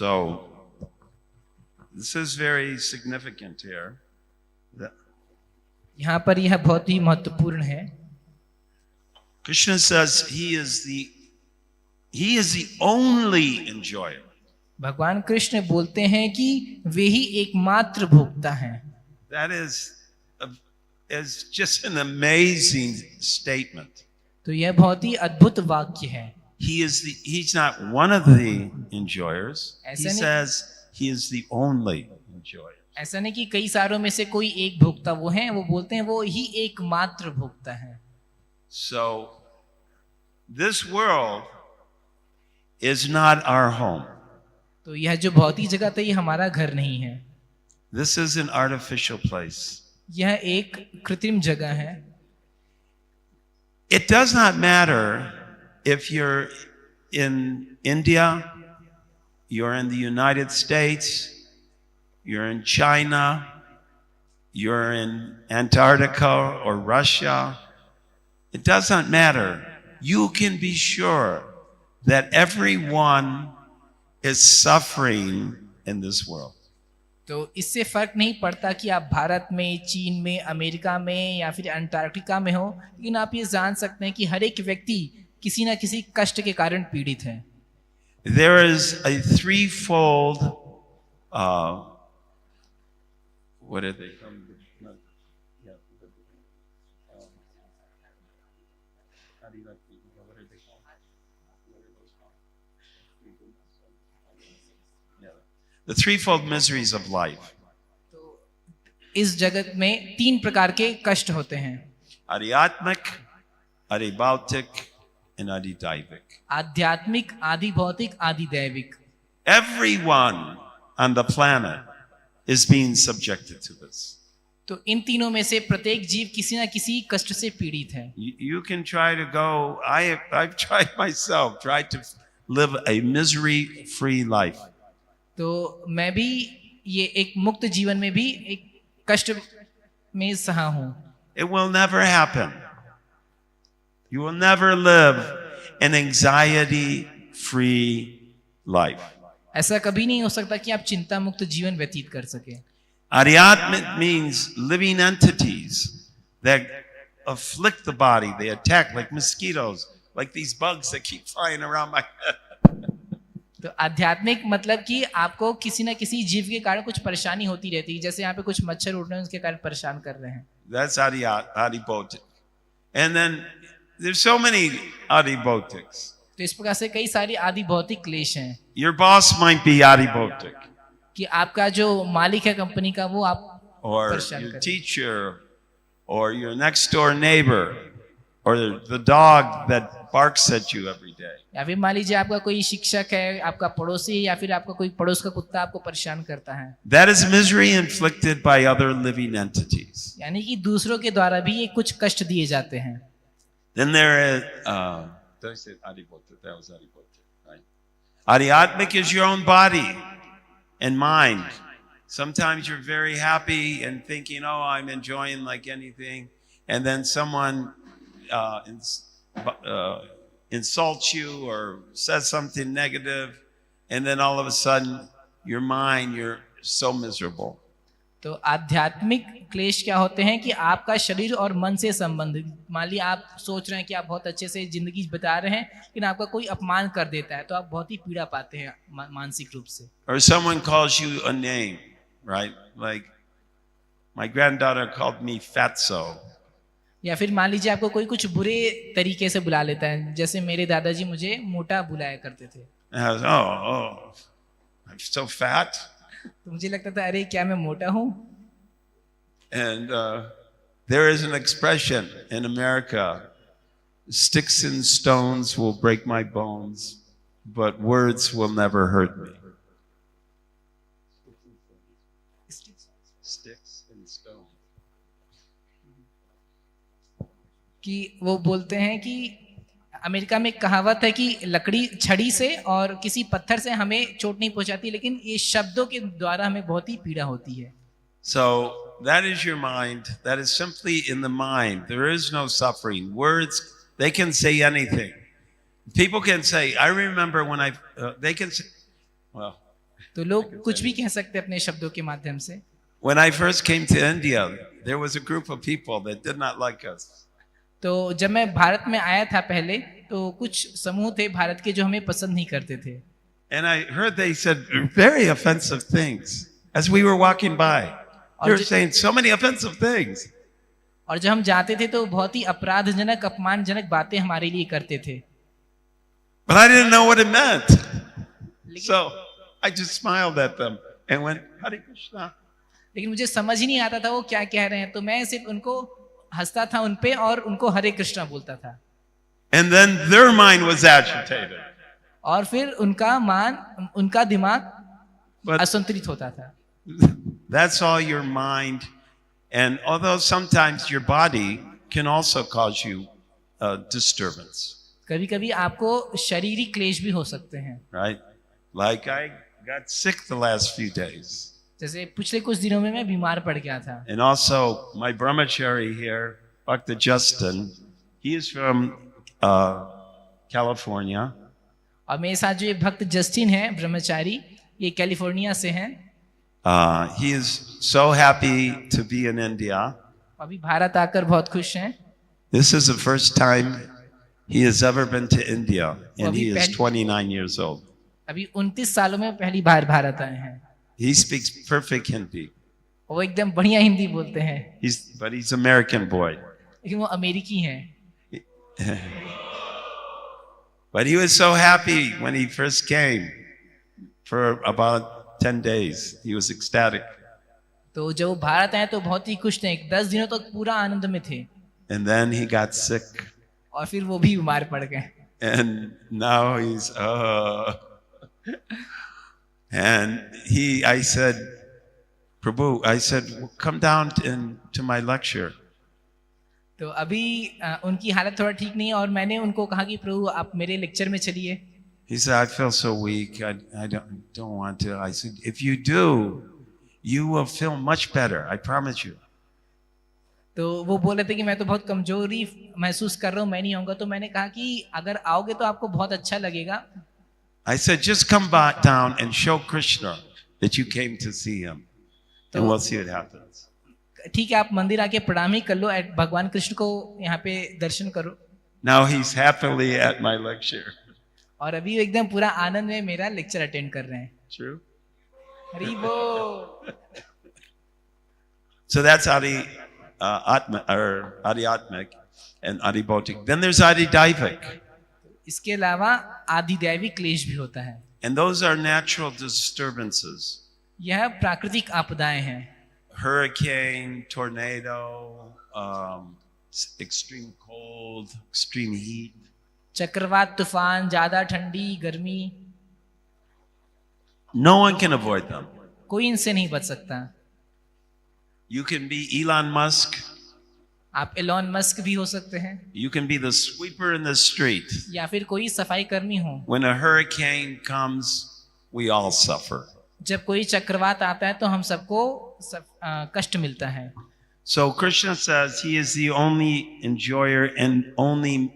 So, this is very significant here. यहाँ पर यह बहुत ही महत्वपूर्ण है। Krishna says he is the only enjoyer. भगवान कृष्ण बोलते हैं कि वे ही एकमात्र भोक्ता हैं। That is just an amazing statement. तो यह बहुत ही अद्भुत वाक्य है। He's not one of the enjoyers. He ऐसा नहीं- says he is the only enjoyer. ऐसा नहीं कि कई सारों में से कोई एक भोक्ता वो है, वो बोलते हैं वो ही एकमात्र भोक्ता है। So, this world is not our home. तो यह जो भौतिक जगत है ये हमारा घर नहीं है, This is an artificial place. यह एक कृत्रिम जगह है। It does not matter if you're in India, you're in the United States, you're in China, you're in Antarctica or Russia. It does not matter. You can be sure that everyone is suffering in this world. तो इससे फर्क नहीं पड़ता कि आप भारत में, चीन में, अमेरिका में या फिर अंटार्कटिका में हो, लेकिन आप ये जान सकते हैं कि हर एक व्यक्ति किसी ना किसी कष्ट के कारण पीड़ित है। There is a threefold, what did they come? The threefold miseries of life. इस जगत में तीन प्रकार के कष्ट होते हैं, Adhyatmic, adibhautic, and adidaivic. आध्यात्मिक, आदि भौतिक, आदि दैविक। Everyone on the planet is being subjected to this. तो इन तीनों में से प्रत्येक जीव किसी ना किसी कष्ट से पीड़ित है। You can try to go, I've tried myself, tried to live a misery-free life. तो मैं भी ये एक मुक्त जीवन में भी एक कष्ट में सहा हूँ। It will never happen. You will never live an anxiety-free life. ऐसा कभी नहीं हो सकता कि आप चिंता मुक्त जीवन व्यतीत कर सके। Adhyatmic means living entities that afflict the body. They attack like mosquitoes, like these bugs that keep flying around my head. तो आध्यात्मिक मतलब कि आपको किसी न किसी जीव के कारण कुछ परेशानी होती रहती है, जैसे यहाँ पे कुछ मच्छर उड़ रहे हैं उसके कारण परेशान कर रहे हैं। That's adibhotic. And then there's so many adibhotics. तो इस प्रकार से कई सारी आदि भौतिक क्लेश हैं। Your boss might be adibhotic. कि आपका जो मालिक है कंपनी का वो आप Or परेशान your करे। teacher, or your next door neighbor, or the dog that barks at you every day. या फिर मान लीजिए आपका कोई शिक्षक है, आपका पड़ोसी, या फिर आपका कोई पड़ोस का कुत्ता आपको परेशान करता है। That is misery inflicted by other living entities. यानी कि दूसरों के द्वारा भी ये कुछ कष्ट दिए जाते हैं। Then there is, did I say adibhotic? That was adibhotic, right? Adhyatmic is your own body and mind. Sometimes you're very happy and thinking, oh, I'm enjoying like anything. And then someone insults you or says something negative. And then all of a sudden, your mind, you're so miserable. तो आध्यात्मिक क्लेश क्या होते हैं कि आपका शरीर और मन से संबंधित, मान लीजिए आप सोच रहे हैं कि आप बहुत अच्छे से जिंदगी बिता रहे हैं, लेकिन आपका कोई अपमान कर देता है तो आप बहुत ही पीड़ा पाते हैं मानसिक रूप से। Or someone calls you a name, right? Like my granddaughter called me fatso. या फिर मान लीजिए आपको कोई कुछ बुरे तरीके से बुला लेता है, जैसे मेरे दादाजी मुझे मोटा बुलाया करते थे। And I was, oh, I'm so fat. तो मुझे लगता था अरे क्या मैं मोटा हूँ। And there is an expression in America, sticks and stones will break my bones, but words will never hurt me. Sticks and stones. कि वो बोलते हैं कि अमेरिका में एक कहावत है कि लकड़ी छड़ी से और किसी पत्थर से हमें चोट नहीं पहुंचाती, लेकिन ये शब्दों के द्वारा हमें बहुत ही पीड़ा होती है। So that is your mind. That is simply in the mind. There is no suffering. Words, they can say anything. People can say, I remember when they can say, well. तो लोग कुछ भी कह सकते हैं अपने शब्दों के माध्यम से। When I first came to India, there was a group of people that did not like us. तो जब मैं भारत में आया था पहले, तो कुछ समूह थे भारत के जो हमें पसंद नहीं करते थे। And I heard they said very offensive things as we were walking by. They were saying so many offensive things. और जब हम जाते थे तो बहुत ही अपराधजनक, अपमानजनक बातें हमारे लिए करते थे। But I didn't know what it meant. So I just smiled at them and went, Hare Krishna. लेकिन मुझे समझ ही नहीं आता था वो क्या कह रहे हैं, तो मैं सिर्फ उनको हंसता था उन पे और उनको हरे कृष्णा बोलता था। And then their mind was agitated. और फिर उनका दिमाग असंतुलित होता था। That's all your mind. And although sometimes your body can also cause you disturbance. कभी-कभी आपको शारीरिक क्लेश भी हो सकते हैं। Right? Like I got sick the last few days. जैसे पिछले कुछ दिनों में मैं बीमार पड़ गया था। And also my brahmachari here, Bhakti Justin, he is from California. और मेरे साथ जो ये भक्त जस्टिन है ब्रह्मचारी, ये कैलिफोर्निया से हैं। He is so happy to be in India. अभी भारत आकर बहुत खुश हैं। This is the first time he has ever been to India, and he is 29 years old. अभी 29 सालों में पहली बार भारत आए हैं। He speaks perfect Hindi. वो एकदम बढ़िया हिंदी बोलते हैं। But he's American boy. लेकिन वो अमेरिकी हैं। But he was so happy when he first came for about 10 days. He was ecstatic. तो जब वो भारत आए तो बहुत ही खुश थे, 10 दिनों तक पूरा आनंद में थे। And then he got sick. और फिर वो भी बीमार पड़ गए। And now he's and I said, Prabhu, I said, come down to my lecture. तो अभी उनकी हालत थोड़ा ठीक नहीं है और मैंने उनको कहा कि प्रभु आप मेरे लेक्चर में चलिए। He said, I feel so weak. I don't want to. I said, if you do, you will feel much better. I promise you. तो वो बोल रहे थे कि मैं तो बहुत कमजोरी महसूस कर रहा हूँ, मैं नहीं आऊंगा। तो मैंने कहा कि अगर आओगे तो आपको बहुत अच्छा लगेगा। I said, just come back down and show Krishna that you came to see him, and we'll see what happens. ठीक है, आप मंदिर आके प्रणाम ही कर लो, भगवान कृष्ण को यहाँ पे दर्शन करो। Now he's happily at my lecture. और अभी वो एकदम पूरा आनंद में मेरा लेक्चर अटेंड कर रहे हैं। True. हरि बोल। So that's Atma or Adhyatmic and Adhibautic. Then there's Adhidaivic. इसके अलावा आधिदैविक क्लेश भी होता है। And those are natural disturbances. यह प्राकृतिक आपदाएं हैं। Hurricane, tornado, extreme cold, extreme heat. चक्रवात, तूफान, ज्यादा ठंडी, गर्मी। No one can avoid them. कोई इनसे नहीं बच सकता। You can be Elon Musk. आप एलॉन मस्क भी हो सकते हैं। You can be the sweeper in the street. या फिर कोई सफाई कर्मी हो। When a hurricane comes, we all suffer. जब कोई चक्रवात आता है तो हम सबको कष्ट मिलता है। So Krishna says he is the only enjoyer and only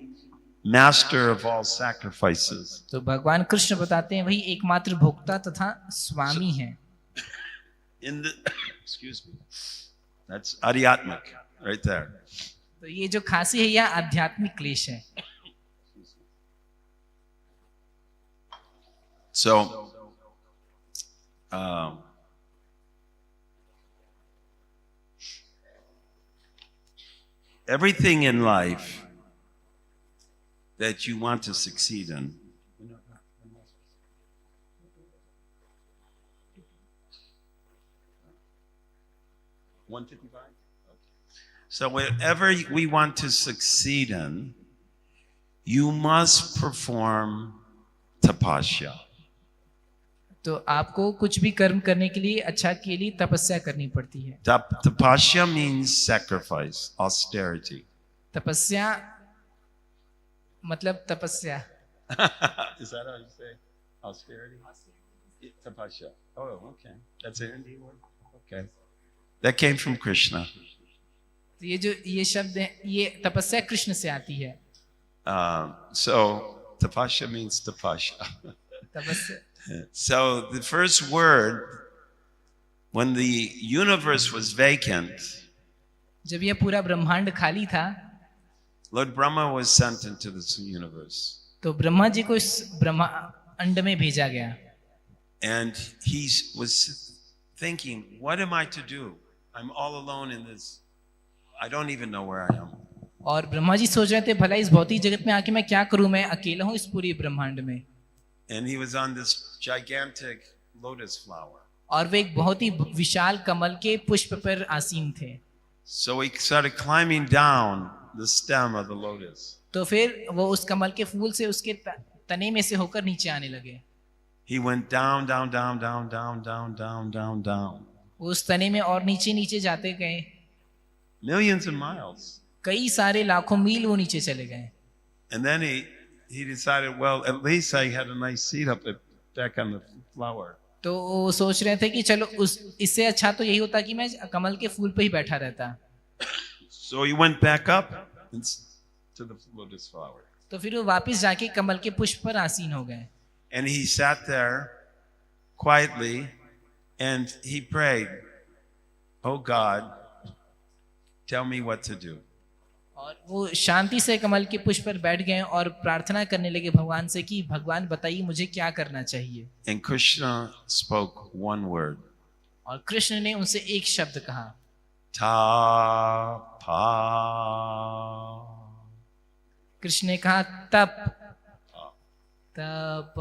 master of all sacrifices. तो भगवान कृष्ण बताते हैं वही एकमात्र भोक्ता तथा स्वामी हैं। In the excuse me, that's Adhyatmic right there. तो ये जो खांसी है यह आध्यात्मिक क्लेश है। So everything in life that you want to succeed in, so whatever we want to succeed in, you must perform tapasya. तो आपको कुछ भी कर्म करने के लिए, अच्छा के लिए तपस्या करनी पड़ती है। Tapasya means sacrifice, austerity. तपस्या मतलब तपस्या। Is that how you say austerity? Tapasya. Oh, okay. That's an Indian word. Okay. That came from Krishna. तो ये शब्द है, ये तपस्या कृष्ण से आती है। So tapasya means tapasya. तपस्या। So the first word, when the universe was vacant, जब यह पूरा ब्रह्मांड खाली था, Lord Brahma was sent into this universe. तो ब्रह्मा जी को इस ब्रह्मांड में भेजा गया। And he was thinking, what am I to do? I'm all alone in this. I don't even know where I am. और ब्रह्मा जी सोच रहे थे भला इस भौतिक जगत में आके मैं क्या करूं, मैं अकेला हूं इस पूरी ब्रह्मांड में। And he was on this gigantic lotus flower. और वे एक बहुत ही विशाल कमल के पुष्प पर आसीन थे। So he started climbing down the stem of the lotus. तो फिर वो उस कमल के फूल से उसके तने में से होकर नीचे आने लगे। He went down, down, down, down, down, down, down, down, down. उस तने में और नीचे नीचे जाते गए। Millions of miles. कई सारे लाखों मील वो नीचे चले गए। And then he decided, well, at least I had a nice seat up back on the flower. तो वो सोच रहे थे कि चलो इससे अच्छा तो यही होता कि मैं कमल के फूल पे ही बैठा रहता। So he went back up to the lotus flower. तो फिर वो वापस जाके कमल के पुष्प पर आसीन हो गए। And he sat there quietly and he prayed, "Oh God, tell me what to do." और वो शांति से कमल के पुष्प पर बैठ गए और प्रार्थना करने लगे भगवान से कि भगवान बताइए मुझे क्या करना चाहिए। And Krishna spoke one word. और कृष्ण ने उनसे एक शब्द कहा, Tapa. कृष्ण ने कहा तप। तप।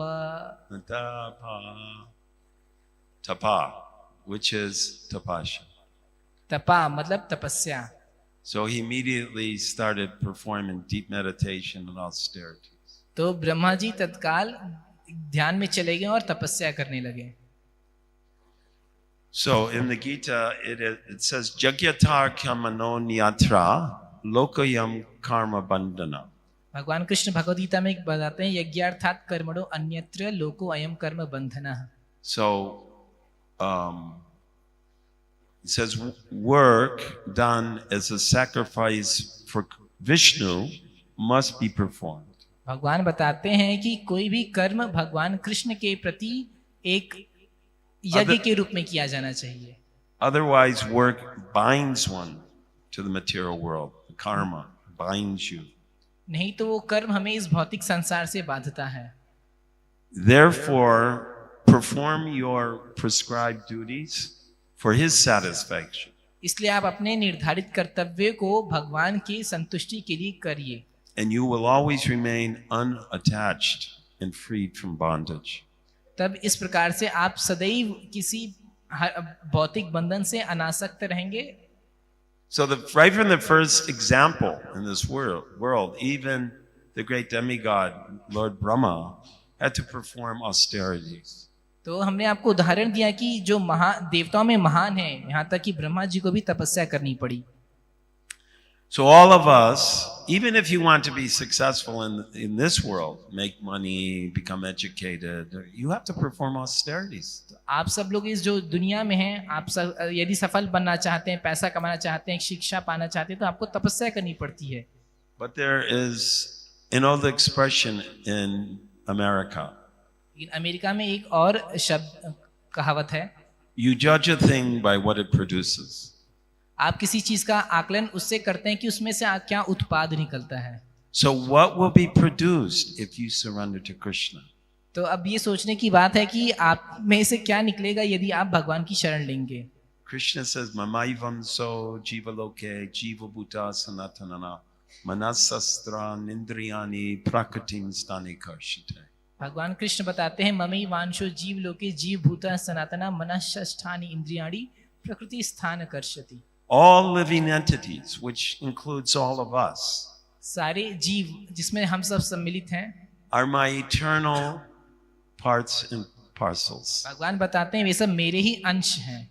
Tapa. Tapa, which is tapasya. तपा मतलब तपस्या। So he immediately started performing deep meditation and austerities. तो ब्रह्मा जी तत्काल ध्यान में चले गए और तपस्या करने लगे। So in the Gita it says Jagyatar kamano nyatra lokayam karma bandhana. भगवान कृष्ण भगवद गीता में बताते हैं यज्ञार्थात कर्मणो अन्यत्र लोको अयम कर्म बंधनः। So He says work done as a sacrifice for Vishnu must be performed. भगवान बताते हैं कि कोई भी कर्म भगवान कृष्ण के प्रति एक यज्ञ के रूप में किया जाना चाहिए. Otherwise, work binds one to the material world. The karma binds you. नहीं तो वो कर्म हमें इस भौतिक संसार से बांधता है. Therefore, perform your prescribed duties for his satisfaction. इसलिए आप अपने निर्धारित कर्तव्य को भगवान की संतुष्टि के लिए करिए. And you will always remain unattached and freed from bondage. तब इस प्रकार से आप सदैव किसी भौतिक बंधन से अनासक्त रहेंगे. So right from the first example in this world, even the great demigod, Lord Brahma, had to perform austerities. तो हमने आपको उदाहरण दिया कि जो देवताओं में महान है, यहाँ तक कि ब्रह्मा जी को भी तपस्या करनी पड़ी. So all of us, even if you want to be successful in this world, make money, become educated, you have to perform austerities. आप सब लोग इस जो दुनिया में हैं, आप सब यदि सफल बनना चाहते हैं, पैसा कमाना चाहते हैं, शिक्षा पाना चाहते हैं, तो आपको तपस्या करनी पड़ती है. But there is an old expression in America. लेकिन अमेरिका में एक और शब्द कहावत है. You judge a thing by what it produces. आप किसी चीज का आकलन उससे करते हैं कि उसमें से क्या उत्पाद निकलता है. So what will be produced if you surrender to Krishna? तो अब ये सोचने की बात है कि आप में से क्या निकलेगा यदि आप भगवान की शरण लेंगे. Krishna says, "Mamaivam so jivaloke jivabhuta sanatanana manasastra nindriyani prakritim stani karshite." भगवान कृष्ण बताते हैं, ममई वांशो जीव लोके जीव भूता सनातना मनश्ष्ठानि इंद्रियाणि प्रकृति स्थान कर्षति. All living entities, which includes all of us, सारे जीव जिसमें हम सब सम्मिलित हैं, are my eternal parts and parcels. भगवान बताते हैं वे सब मेरे ही अंश हैं.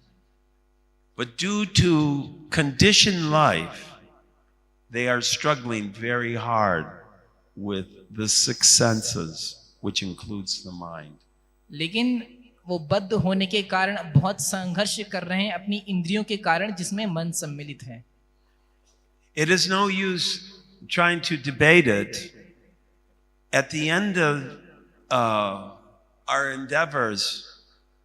But due to conditioned life, they are struggling very hard with the six senses, which includes the mind. लेकिन वो बद्ध होने के कारण बहुत संघर्ष कर रहे हैं अपनी इंद्रियों के कारण, जिसमें मन सम्मिलित है. It is no use trying to debate it. At the end of our endeavors,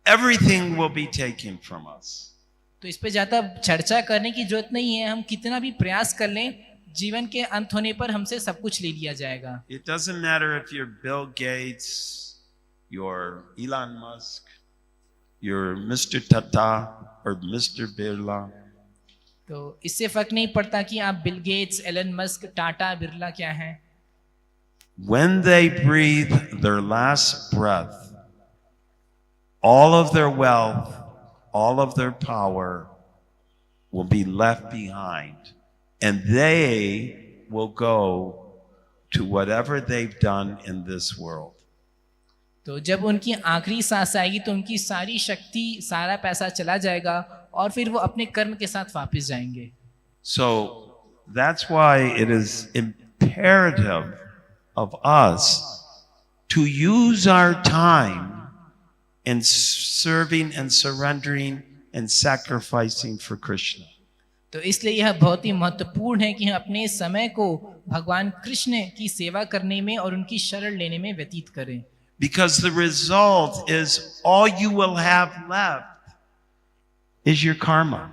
everything will be taken from us. तो इस पे ज्यादा चर्चा करने की जरूरत नहीं है. हम कितना भी प्रयास कर लें, जीवन के अंत होने पर हमसे सब कुछ ले लिया जाएगा. It doesn't matter if you're Bill Gates, you're Elon Musk, you're Mr. Tata or Mr. Birla. तो इससे फर्क नहीं पड़ता कि आप Bill Gates, Elon Musk, Tata, Birla क्या हैं. When they breathe their last breath, all of their wealth, all of their power will be left behind, and they will go to whatever they've done in this world. तो जब उनकी आखिरी सांस आएगी तो उनकी सारी शक्ति, सारा पैसा चला जाएगा और फिर वो अपने कर्म के साथ वापस जाएंगे. So that's why it is imperative of us to use our time in serving and surrendering and sacrificing for Krishna. तो इसलिए यह बहुत ही महत्वपूर्ण है कि हम अपने समय को भगवान कृष्ण की सेवा करने में और उनकी शरण लेने में व्यतीत करें. Because the result is all you will have left is your karma.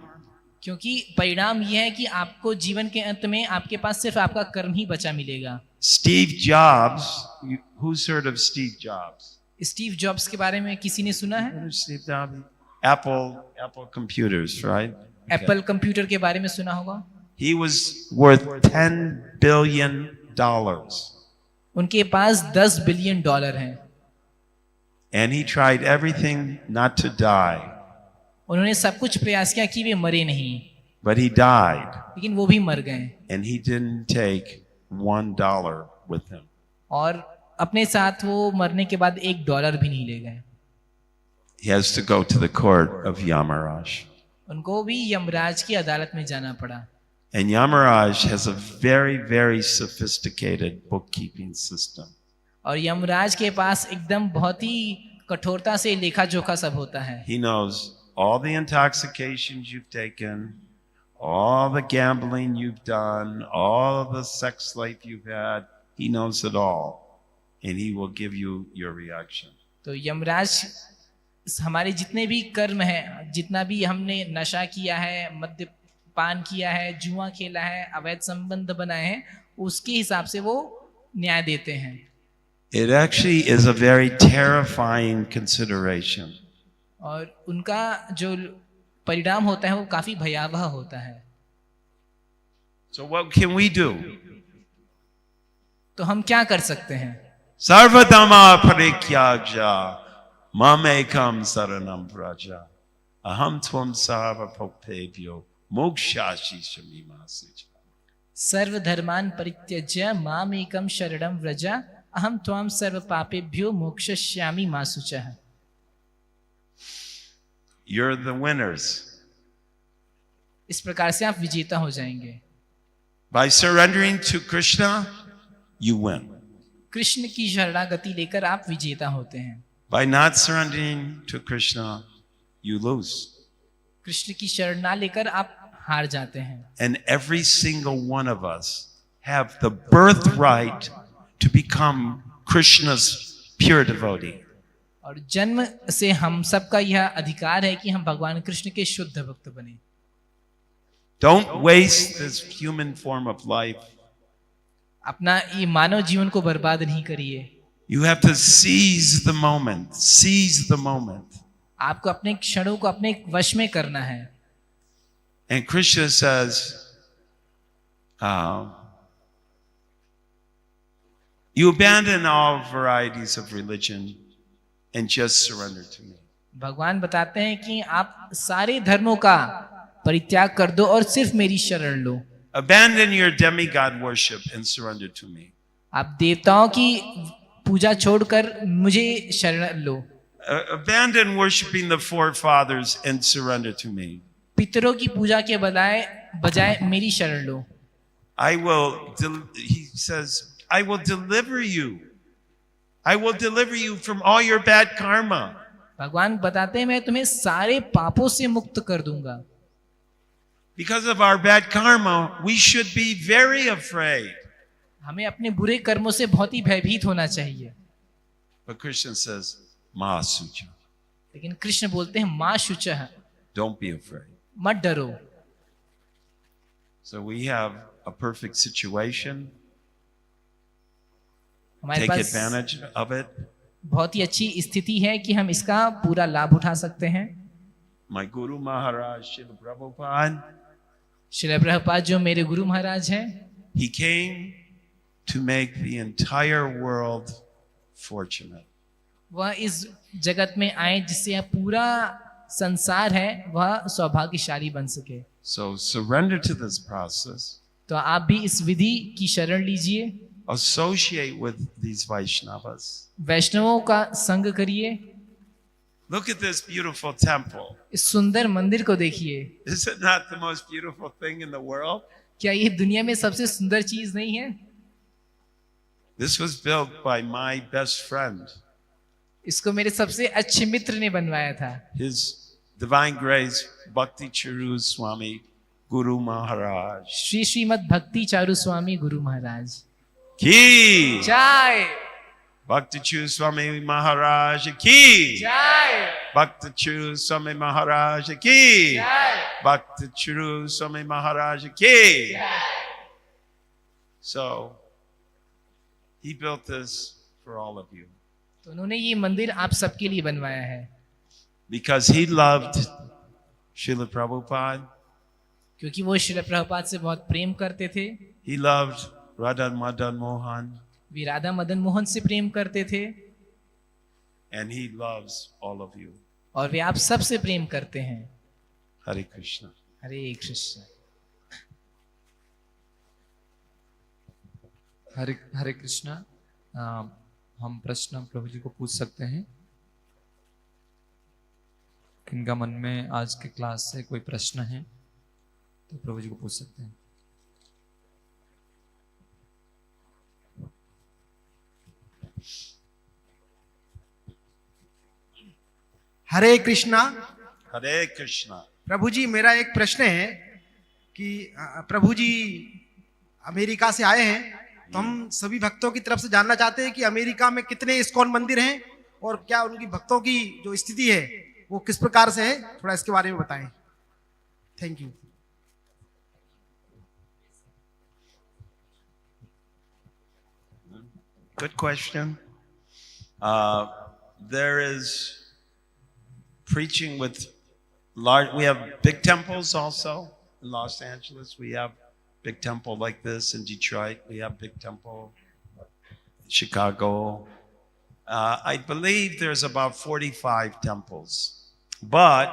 क्योंकि परिणाम यह है कि आपको जीवन के अंत में आपके पास सिर्फ आपका कर्म ही बचा मिलेगा. Steve Jobs, who's heard of Steve Jobs? Steve jobs के बारे में किसी ने सुना है? Steve Jobs? Apple computers, right? Apple computer के बारे में सुना होगा. He was worth $10 billion. उनके पास $10 बिलियन हैं. And he tried everything not to die. उन्होंने सब कुछ प्रयास किया कि वे मरे नहीं, But he died. लेकिन वो भी मर गए. And he didn't take $1 with him. और अपने साथ वो मरने के बाद $1 भी नहीं ले गए. He has to go to the court of Yamaraj. उनको भी यमराज की अदालत में जाना पड़ा. And Yamaraj has a very, very sophisticated bookkeeping system. और यमराज के पास एकदम बहुत ही कठोरता से लेखा जोखा सब होता है. He knows all the intoxications you've taken, all the gambling you've done, all the sex life you've had. He knows it all, and he will give you your reaction. तो यमराज हमारे जितने भी कर्म हैं, जितना भी हमने नशा किया है, मद्यपान किया है, जुआ खेला है, अवैध संबंध बनाए हैं, उसके हिसाब से वो न्याय देते हैं. It actually is a very terrifying consideration. और उनका जो परिणाम होता है वो काफी भयावह होता है. So what can we do? तो हम क्या कर सकते हैं? Sarvadhamma parityagya mamekam saranam vraja aham tvam sarva popebhyo mokshashi shamimasucha. सर्व धर्मान परित्यज्य माम एकम शरणम व्रज अहम त्वाम सर्व पापेभ्यो मोक्षयिष्यामि मा शुचः. You're the winners. इस प्रकार से आप विजेता हो जाएंगे. By surrendering to Krishna, you win. Krishna की शरणागति लेकर आप विजेता होते हैं. By not surrendering to Krishna, you lose. Krishna की शरण ना लेकर आप हार जाते हैं. And every single one of us have the birthright to become Krishna's pure devotee. और जन्म से हम सबका यह अधिकार है कि हम भगवान कृष्ण के शुद्ध भक्त बने. Don't waste this human form of life. अपना ये मानव जीवन को बर्बाद नहीं करिए. You have to seize the moment. Seize the moment. आपको अपने क्षणों को अपने वश में करना है. And Krishna says, you abandon all varieties of religion and just surrender to me. भगवान बताते हैं कि आप सारे धर्मों का परित्याग कर दो और सिर्फ मेरी शरण लो. Abandon your demigod worship and surrender to me. आप देवताओं की पूजा छोड़कर मुझे शरण लो. Abandon worshiping the forefathers and surrender to me. पितरों की पूजा के बजाय मेरी शरण लो. He says, I will deliver you. I will deliver you from all your bad karma. भगवान बताते हैं मैं तुम्हें सारे पापों से मुक्त कर दूंगा. Because of our bad karma, we should be very afraid. हमें अपने बुरे कर्मों से बहुत ही भयभीत होना चाहिए. But Krishna says, Ma Sucha. लेकिन कृष्ण बोलते हैं मां शुचः. Don't be afraid. मत डरो. So we have a perfect situation. हमारे Take pass advantage of it. बहुत ही अच्छी स्थिति है कि हम इसका पूरा लाभ उठा सकते हैं. My Guru Maharaj, Srila Prabhupada, Srila Prabhupada जो मेरे गुरु महाराज हैं, he came to make the entire world fortunate. वह इस जगत में आए जिससे यह पूरा संसार है वह सौभाग्यशाली बन सके. So surrender to this process. तो आप भी इस विधि की शरण लीजिए. Associate with these Vaishnavas. वैष्णवों का संग करिए. Look at this beautiful temple. इस सुंदर मंदिर को देखिए. Is it not the most beautiful thing in the world? क्या ये दुनिया में सबसे सुंदर चीज नहीं है? This was built by my best friend. इसको मेरे सबसे अच्छे मित्र ने बनवाया था. His Divine Grace Bhakti Charu Swami Guru Maharaj. Shri Shrimad भक्ति चारु स्वामी गुरु महाराज Ki! जय. Bhakti Charu Swami Maharaj Ki! जय. Bhakti Charu Swami Maharaj Ki! जय. Bhakti Charu Swami Maharaj Ki! So, he built this for all of you. तो उन्होंने ये मंदिर आप सबके लिए बनवाया है. Because he loved Srila Prabhupada. क्योंकि वो श्रील प्रभुपाद से बहुत प्रेम करते थे. He loved Radha Madan Mohan. वे राधा मदन मोहन से प्रेम करते थे. And he loves all of you. और वे आप सब से प्रेम करते हैं. Hare Krishna. हरे कृष्ण. हरे कृष्णा. हम प्रश्न प्रभु जी को पूछ सकते हैं. किनका मन में आज के क्लास से कोई प्रश्न है तो प्रभु जी को पूछ सकते हैं. हरे कृष्णा. Hare Krishna. प्रभु जी, मेरा एक प्रश्न है कि प्रभु जी अमेरिका से आए हैं, तो हम सभी भक्तों की तरफ से जानना चाहते हैं कि अमेरिका में कितने इस्कॉन मंदिर हैं और क्या उनकी भक्तों की जो स्थिति है वो किस प्रकार से है, थोड़ा इसके बारे में बताएं। Thank you. Good question. There is preaching with large, we have big temples also in Los Angeles. We have big temple like this in Detroit. We have big temple in Chicago. I believe there's about 45 temples. But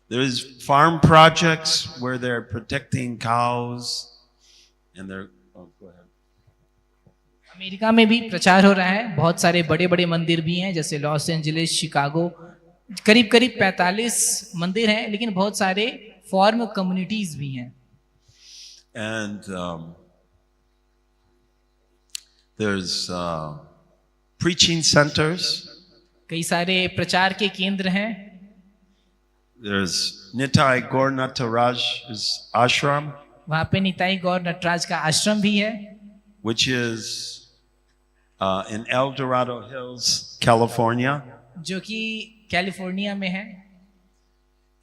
there's farm projects where they're protecting cows and they're, oh, go ahead. America में भी प्रचार हो रहा है, बहुत सारे बड़े बड़े मंदिर भी हैं, जैसे लॉस एंजलिस, शिकागो, करीब करीब 45 मंदिर हैं, लेकिन बहुत सारे फॉर्म कम्युनिटीज भी हैं। And there's preaching centers. कई सारे प्रचार के केंद्र हैं। There's Nitai Gaur Nataraj's ashram, वहाँ पे निताई गौर नटराज का आश्रम भी है, which is in El Dorado Hills, California. जो कि कैलिफोर्निया में है।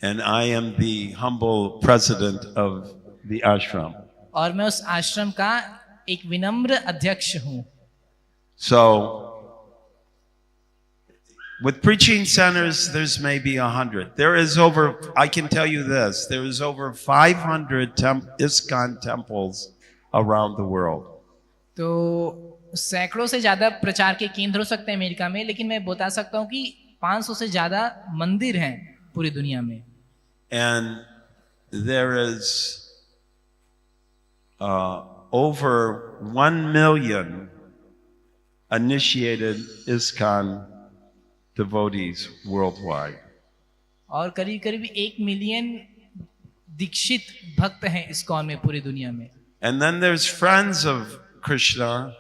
And I am the humble president of the ashram. और मैं उस आश्रम का एक विनम्र अध्यक्ष हूँ। So, with preaching centers, there's maybe 100. There is over, I can tell you this, there is over 500 Iskcon temples around the world. तो सैकड़ों से ज्यादा प्रचार के केंद्र हो सकते हैं अमेरिका में, लेकिन मैं बता सकता हूँ कि 500 से ज्यादा मंदिर हैं पूरी दुनिया में। And there is over 1 million initiated Iskcon devotees worldwide. और करीब करीब 1 मिलियन दीक्षित भक्त हैं इस्कॉन में पूरी दुनिया में। And then there's friends of Krishna,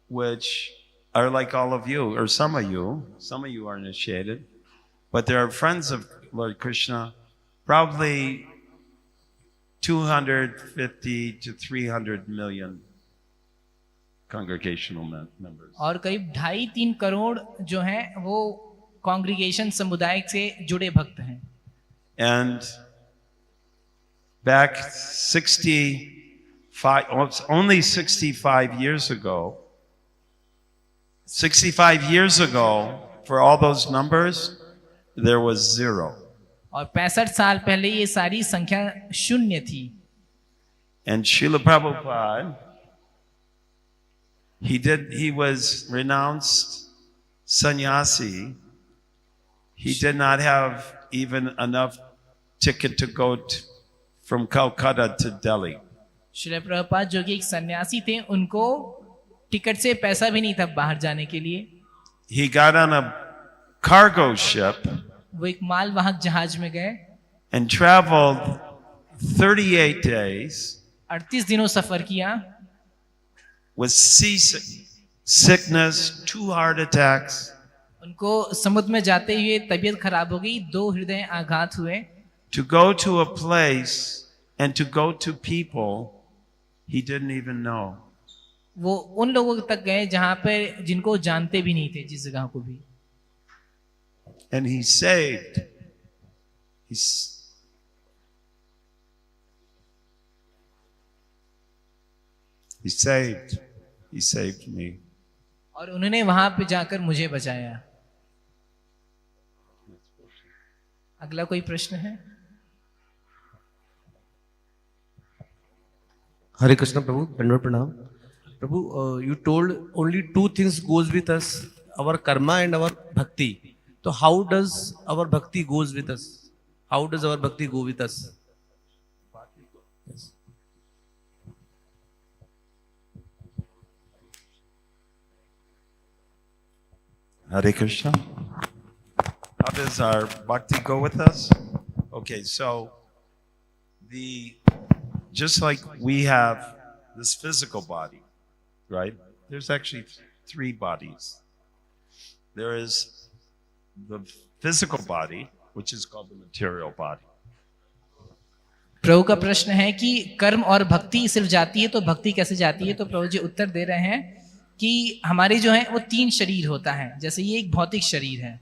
which are like all of you, or some of you are initiated, but there are friends of Lord Krishna, probably 250 to 300 million congregational members. और करीब 2.5-3 करोड़ जो हैं वो congregation समुदाय से जुड़े भक्त हैं। And back only 65 years ago, for all those numbers, there was 0. और 65 साल पहले ये सारी संख्या शून्य थी। And Srila Prabhupada, he was renounced sannyasi. He did not have even enough ticket to go from Calcutta to Delhi. Srila Prabhupada जो कि एक सन्यासी थे, उनको टिकट से पैसा भी नहीं था बाहर जाने के लिए। He got on a cargo ship वो एक मालवाहक जहाज में गए and traveled 38 days 38 दिनों सफर किया with sickness, 2 heart attacks. उनको समुद्र में जाते हुए तबीयत खराब हो गई, 2 हृदय आघात हुए। To go to a place and to go to people he didn't even know. वो उन लोगों तक गए जहां पर जिनको जानते भी नहीं थे, जिस जगह को भी। And he saved. He saved me. और उन्होंने वहां पे जाकर मुझे बचाया। अगला कोई प्रश्न है? Hare Krishna Prabhu, Dandavat Pranam. Prabhu, you told only 2 things goes with us, our karma and our bhakti. So how does our bhakti goes with us? How does our bhakti go with us? Yes. Hare Krishna. How does our bhakti go with us? Okay, so just like we have this physical body, right? There's actually 3 bodies. There is the physical body, which is called the material body. प्रभु का प्रश्न है कि कर्म और भक्ति सिर्फ जाती है तो भक्ति कैसे जाती है। तो प्रभु जी उत्तर दे रहे हैं कि हमारे जो है वो 3 शरीर होता है, जैसे ये एक भौतिक शरीर है,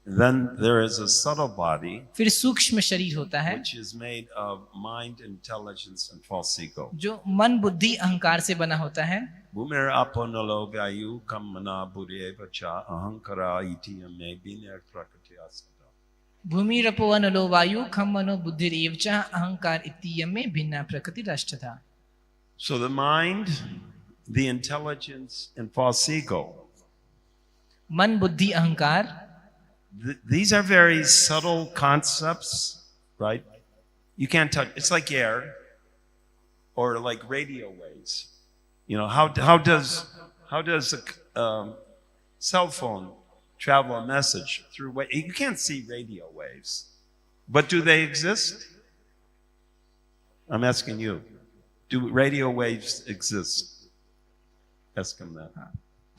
Then there is a subtle body फिर सूक्ष्म शरीर होता है which is made of mind, intelligence, and false ego. जो मन बुद्धि अहंकार से बना होता है। Bhumir aponalo vayu kamana buddhe vacha ahankara iti me biner prakriti asada. भूमि रपो अनलो वायु खम मनो बुद्धि रेवचा अहंकार इत्ययम में भिन्ना प्रकृति राष्ट्रथा। So the mind, the intelligence, and false ego, मन बुद्धि अहंकार, these are very subtle concepts, right? You can't touch. It's like air or like radio waves. You know, how does a cell phone travel a message through? You can't see radio waves, but do they exist? I'm asking you. Do radio waves exist? Ask him that.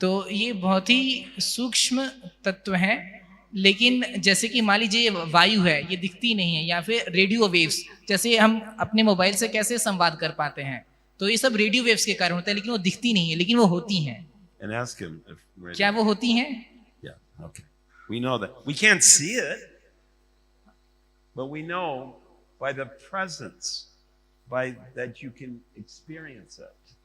तो ये बहुत ही सूक्ष्म तत्व है, लेकिन जैसे कि मान लीजिए वायु है, ये दिखती नहीं है, या फिर रेडियो वेव्स, जैसे हम अपने मोबाइल से कैसे संवाद कर पाते हैं, तो ये सब रेडियो वेव्स के कारण होता है, लेकिन वो दिखती नहीं है, लेकिन वो होती हैं। And ask him if radio... क्या वो होती हैं? Yeah, okay. We know that. We can't see it, but we know by the presence, by that you can experience it.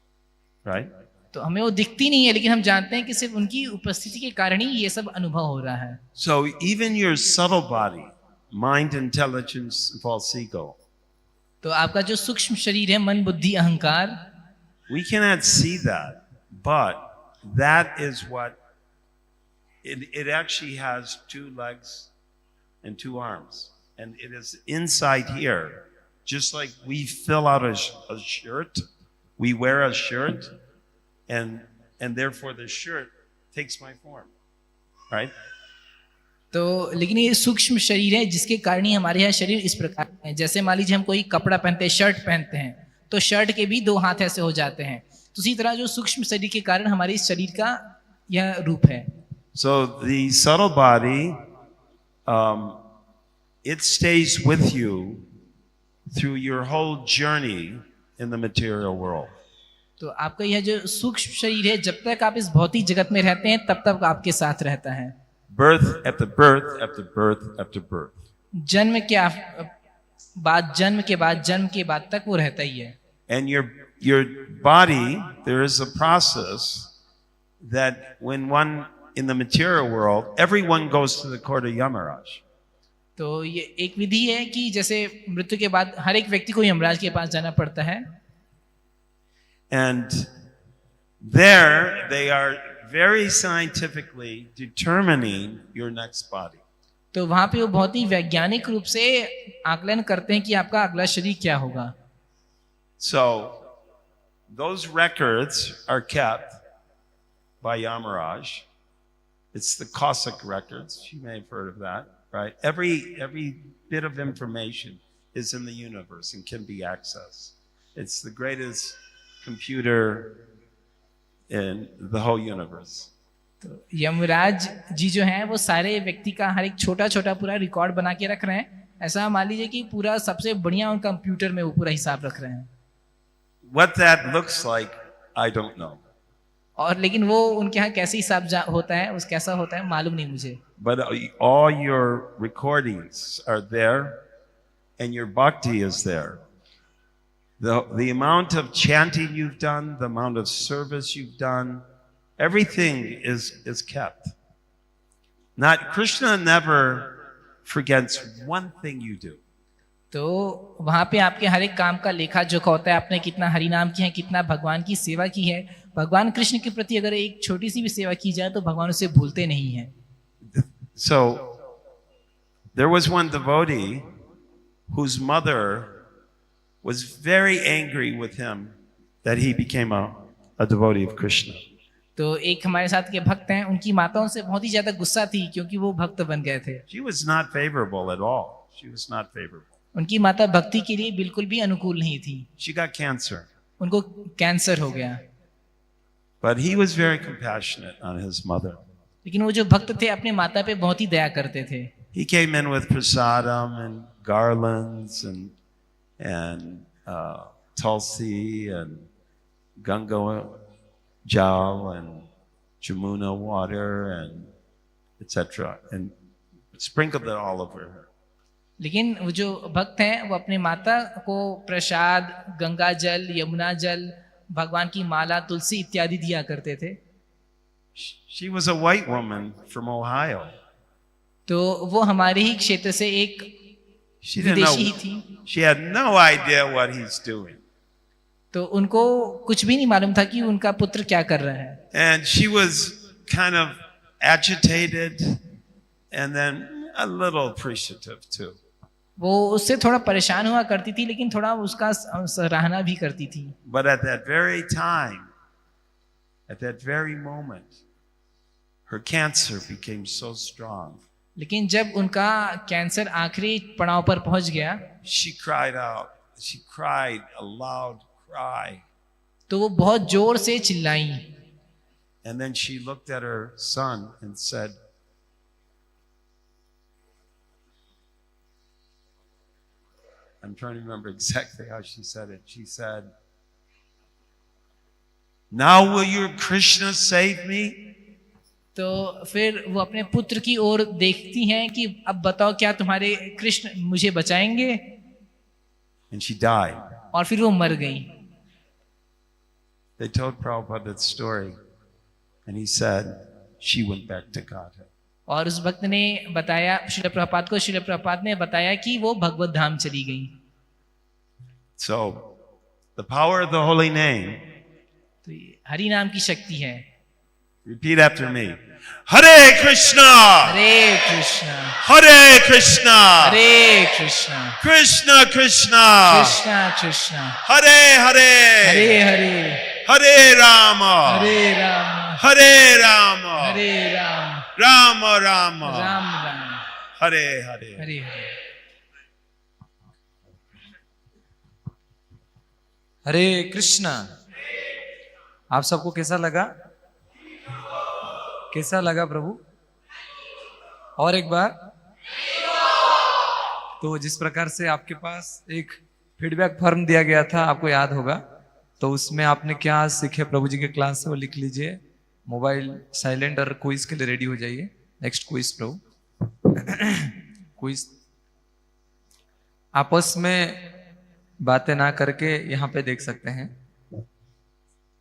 Right? तो हमें वो दिखती नहीं है, लेकिन हम जानते हैं कि सिर्फ उनकी उपस्थिति के कारण ही ये सब अनुभव हो रहा है। So even your subtle body, mind, intelligence, false ego, तो आपका जो सूक्ष्म शरीर है, मन बुद्धि अहंकार, we cannot see that, but that is what it actually has 2 legs and 2 arms, and it is inside here, just like we fill out a shirt, we wear a shirt, and therefore the shirt takes my form, right? तो लेकिन ये सूक्ष्म शरीर है जिसके कारण ही हमारे यहाँ शरीर इस प्रकार है। जैसे मान लीजिए हम कोई कपड़ा पहनते हैं, शर्ट पहनते हैं, तो शर्ट के भी 2 हाथ ऐसे हो जाते हैं, तो उसी तरह जो सूक्ष्म शरीर के कारण हमारे इस शरीर का यह रूप है। So the subtle body, it stays with you through your whole journey in the material world. तो आपका यह जो सूक्ष्म शरीर है, जब तक आप इस भौतिक जगत में रहते हैं तब तक आपके साथ रहता है। Birth after birth after birth after birth. जन्म के बाद जन्म के बाद जन्म के बाद तक वो रहता ही है। And your body, there is a process that when one in the material world, everyone goes to the court of Yamaraj. तो ये एक विधि है कि जैसे मृत्यु के बाद हर एक व्यक्ति को यमराज के पास जाना पड़ता है। And there they are very scientifically determining your next body. तो वहां पे वो बहुत ही वैज्ञानिक रूप से आकलन करते हैं कि आपका अगला शरीर क्या होगा। So those records are kept by Yamaraj. It's the Cossack records. You may have heard of that, right? Every bit of information is in the universe and can be accessed. It's the greatest computer in the whole universe. तो यमराज जी जो हैं वो सारे व्यक्ति का हर एक छोटा छोटा पूरा रिकॉर्ड बना के रख रहे हैं। ऐसा मान लीजिए कि पूरा सबसे बढ़िया उन कंप्यूटर में वो पूरा हिसाब रख रहे हैं। What that looks like, I don't know. और लेकिन वो उनके यहाँ कैसे हिसाब होता है, उस कैसा होता है मालूम नहीं मुझे। But all your recordings are there, and your bhakti is there. The amount of chanting you've done, the amount of service you've done, everything is kept. Not Krishna never forgets one thing you do. तो वहां पे आपके हर एक काम का लेखा जोखा होता है, आपने कितना हरि नाम किया है, कितना भगवान की सेवा की है। भगवान कृष्ण के प्रति अगर एक छोटी सी भी सेवा की जाए तो भगवान उसे भूलते नहीं है। So there was one devotee whose mother was very angry with him that he became a devotee of Krishna. तो एक हमारे साथ के भक्त हैं, उनकी माता उनसे बहुत ही ज्यादा गुस्सा थी क्योंकि वो भक्त बन गए थे। She was not favorable at all. She was not favorable. उनकी माता भक्ति के लिए बिल्कुल भी अनुकूल नहीं थी। She got cancer. उनको कैंसर हो गया। But he was very compassionate on his mother. लेकिन वो जो भक्त थे अपने माता पे बहुत ही दया करते थे। he came in with prasadam and garlands and tulsi and Ganga jal and Jamuna water and etc. and sprinkled it all over her. लेकिन वो जो भक्त हैं वो अपने माता को प्रसाद, गंगा जल, यमुना जल, भगवान की माला, तुलसी इत्यादि दिया करते थे. She was a white woman from Ohio. तो वो हमारे ही क्षेत्र से एक She didn't विदेशी ही know. थी. She had no idea what he's doing. तो उनको कुछ भी नहीं मालूम था कि उनका पुत्र क्या कर रहा है. And she was kind of agitated and then a little appreciative too. वो उससे थोड़ा परेशान हुआ करती थी, लेकिन थोड़ा उसका सराहना भी करती थी. But at that very time, at that very moment, her cancer became so strong. लेकिन जब उनका कैंसर आखिरी पड़ाव पर पहुंच गया, She cried out. She cried a loud cry. तो वो बहुत जोर से चिल्लाई. And then she looked at her son and said, I'm trying to remember exactly how she said it. She said, now will your Krishna save me? तो फिर वो अपने पुत्र की ओर देखती हैं कि अब बताओ क्या तुम्हारे कृष्ण मुझे बचाएंगे. And she died. और फिर वो मर गई. They told Prabhupada that story, and he said she went back to Godhead. और उस भक्त ने बताया श्रील प्रभुपाद को, श्रील प्रभुपाद ने बताया कि वो भगवत धाम चली गई. So, the power of the holy name, तो ये हरि नाम की शक्ति है. repeat after me. Hare Krishna! हरे कृष्णा, Hare Krishna! हरे Krishna, Krishna Krishna! Krishna Krishna, Hare Hare! Hare Hare, Hare Rama! हरे राम, Hare Rama! हरे Ram, Rama Rama! Ram Ram, Hare Hare! Hare Hare. हरे कृष्णा. आप सबको कैसा लगा? कैसा लगा प्रभु? और एक बार. तो जिस प्रकार से आपके पास एक फीडबैक फॉर्म दिया गया था, आपको याद होगा, तो उसमें आपने क्या सीखे प्रभु जी के क्लास से वो लिख लीजिए. मोबाइल साइलेंट और क्विज के लिए रेडी हो जाइए. नेक्स्ट क्विज प्रभु. क्विज आपस में बातें ना करके यहां पे देख सकते हैं.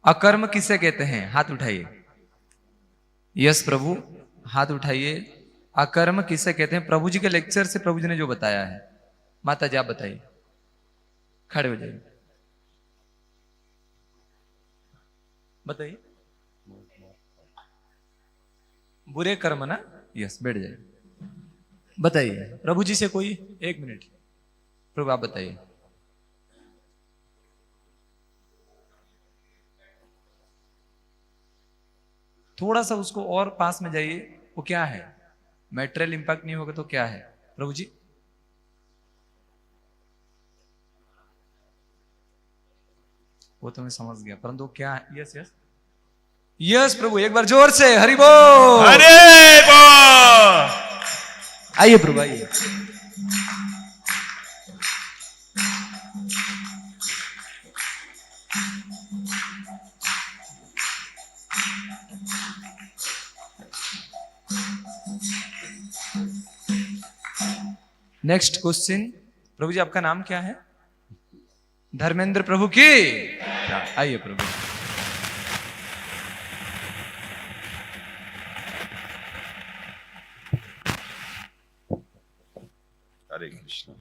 अकर्म किसे कहते हैं? हाथ उठाइए. यस प्रभु, हाथ उठाइए. अकर्म किसे कहते हैं? प्रभु जी के लेक्चर से प्रभु जी ने जो बताया है. माता जी आप बताइए. खड़े हो जाइए, बताइए. बुरे कर्म ना. यस, बैठ जाइए. बताइए प्रभु जी से कोई 1 मिनट. प्रभु आप बताइए. थोड़ा सा उसको और पास में जाइए. वो क्या है? मैटेरियल इंपैक्ट नहीं होगा तो क्या है प्रभु जी? वो तो मैं समझ गया, परंतु क्या है? यस यस यस प्रभु, एक बार जोर से हरि बोल. Hare Bol! आइए प्रभु आइए. Next question. प्रभु जी आपका नाम क्या है? धर्मेंद्र प्रभु की. आइए प्रभु. Hare Krishna.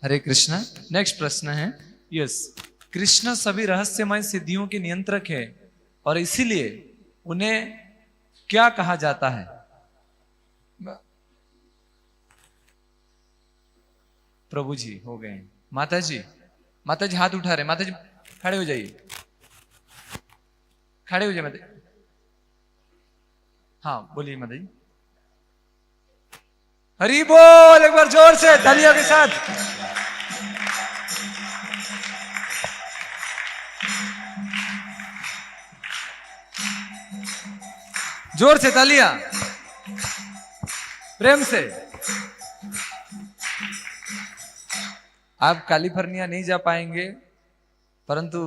हरे कृष्णा. नेक्स्ट प्रश्न है. यस, कृष्ण सभी रहस्यमय सिद्धियों के नियंत्रक है और इसीलिए उन्हें क्या कहा जाता है? प्रभु जी हो गए. माता जी हाथ उठा रहे. माता जी खड़े हो जाइए. खड़े हो जाइए माता जी. हाँ बोलिए माता जी. हरि बोल. एक बार जोर से तालियों के साथ. जोर से तालियां. प्रेम से। आप कैलिफोर्निया नहीं जा पाएंगे, परंतु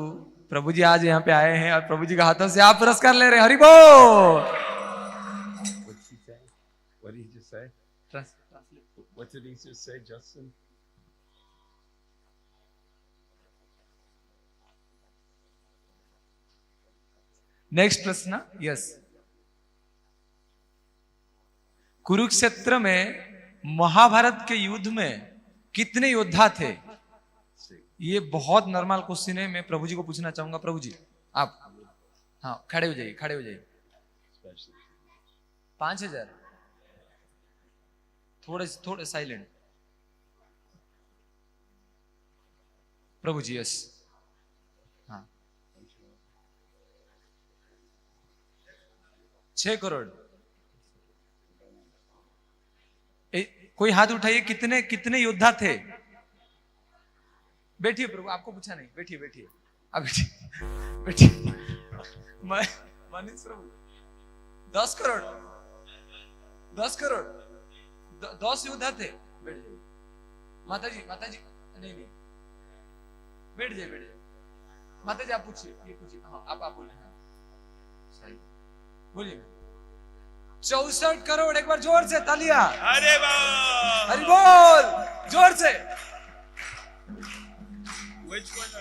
प्रभु जी आज यहाँ पे आए हैं और प्रभु जी के हाथों से आप पुरस्कार ले रहे हैं। हरि बोल। What did he just say? What did he just say, Justin? Next प्रश्न। यस, कुरुक्षेत्र में महाभारत के युद्ध में कितने योद्धा थे? ये बहुत नॉर्मल क्वेश्चन है, मैं प्रभु जी को पूछना चाहूंगा। प्रभु जी आप, हाँ खड़े हो जाइए, खड़े हो जाइए। 5000। थोड़े साइलेंट। प्रभु जी यस, हाँ 6 करोड़। कोई हाथ उठाइए, कितने कितने योद्धा थे? बैठिए प्रभु, आपको पूछा नहीं, बैठिए बैठिए, आप बैठिए बैठिए। मनीष प्रभु 10 करोड़, 10 करोड़, 10 योद्धा थे। बैठ जाइए माता जी, माता जी नहीं नहीं, बैठ जाइए बैठ जाइए। माता जी आप पूछिए, ये पूछिए। हाँ आप बोलिए। हाँ सही बोलिए। 64 करोड़। एक बार जोर से तालियां। अरे वाह! हरि बोल, जोर से। Which one?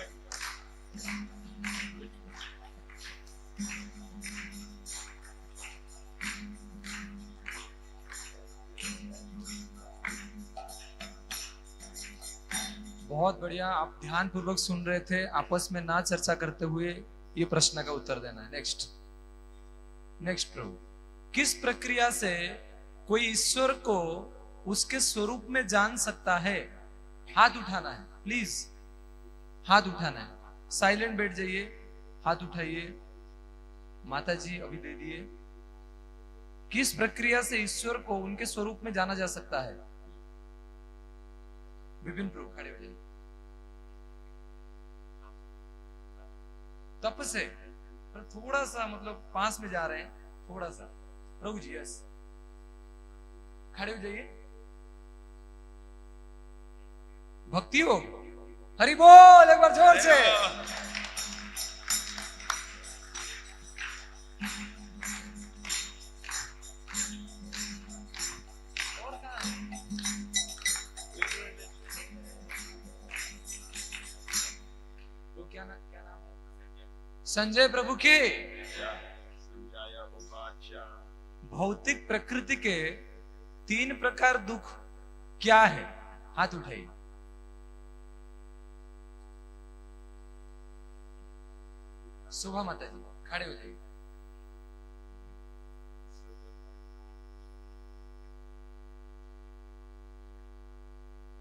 बहुत बढ़िया, आप ध्यान पूर्वक सुन रहे थे, आपस में ना चर्चा करते हुए ये प्रश्न का उत्तर देना है। नेक्स्ट नेक्स्ट प्रभु, किस प्रक्रिया से कोई ईश्वर को उसके स्वरूप में जान सकता है? हाथ उठाना है प्लीज, हाथ उठाना है। साइलेंट बैठ जाइए, हाथ उठाइए। माता जी अभी दे दिए। किस प्रक्रिया से ईश्वर को उनके स्वरूप में जाना जा सकता है? विपिन प्रभु खड़े हो जाइए। तप से, पर थोड़ा सा मतलब पास में जा रहे हैं, थोड़ा सा। प्रभु जी यस, खड़े हो जाइए। भक्ति हो। हरि बोल, एक बार जोर से। तो क्या नाम है? संजय प्रभु की। भौतिक प्रकृति के 3 प्रकार दुख क्या है? हाथ उठाइए। शोभा माता जी खड़े हो जाइए।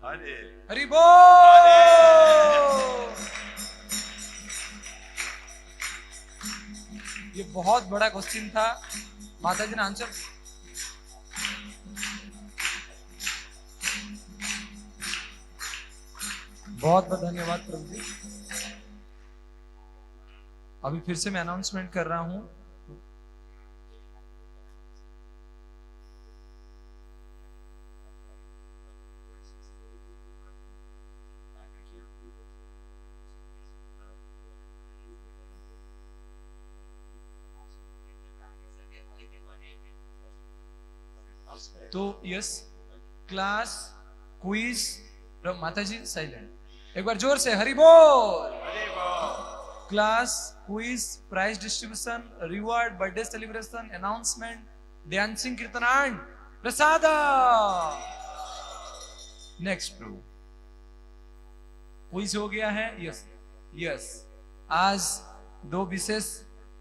हरे हरि बोल। ये बहुत बड़ा क्वेश्चन था, माता जी ने आंसर। बहुत बहुत धन्यवाद प्रभु जी। अभी फिर से मैं अनाउंसमेंट कर रहा हूं। तो यस, क्लास, क्विज। माता जी साइलेंट, एक बार जोर से हरि बोल। Class, quiz, prize distribution, reward, birthday celebration, announcement, dancing, kirtan and prasad. Next Prabhu, quiz हो गया है। यस यस, आज 2 विशेष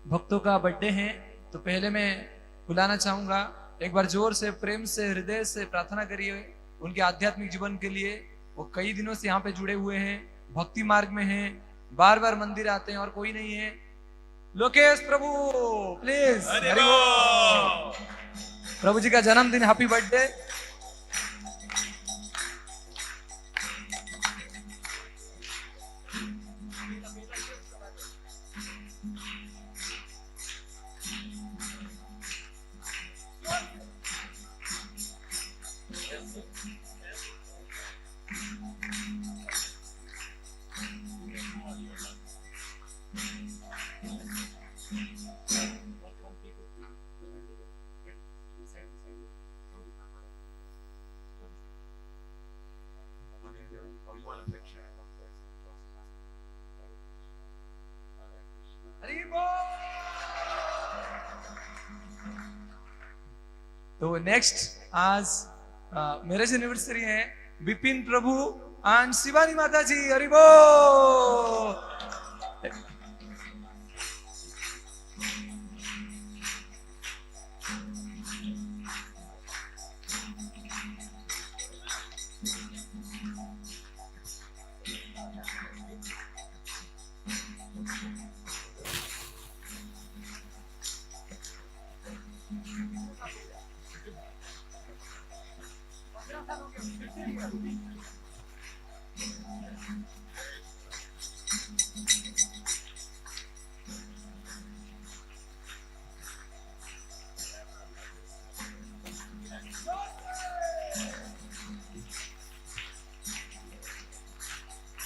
भक्तों का बर्थडे है, तो पहले मैं बुलाना चाहूंगा। एक बार जोर से, प्रेम से, हृदय से प्रार्थना करिए उनके आध्यात्मिक जीवन के लिए। वो कई दिनों से यहाँ पे जुड़े हुए हैं, भक्ति मार्ग में हैं, बार बार मंदिर आते हैं और कोई नहीं है। लोकेश प्रभु प्लीज। प्रभु जी का जन्मदिन, हैप्पी बर्थडे। तो नेक्स्ट आज मैरिज एनिवर्सरी है विपिन प्रभु एंड शिवानी माता जी, हरि बोल।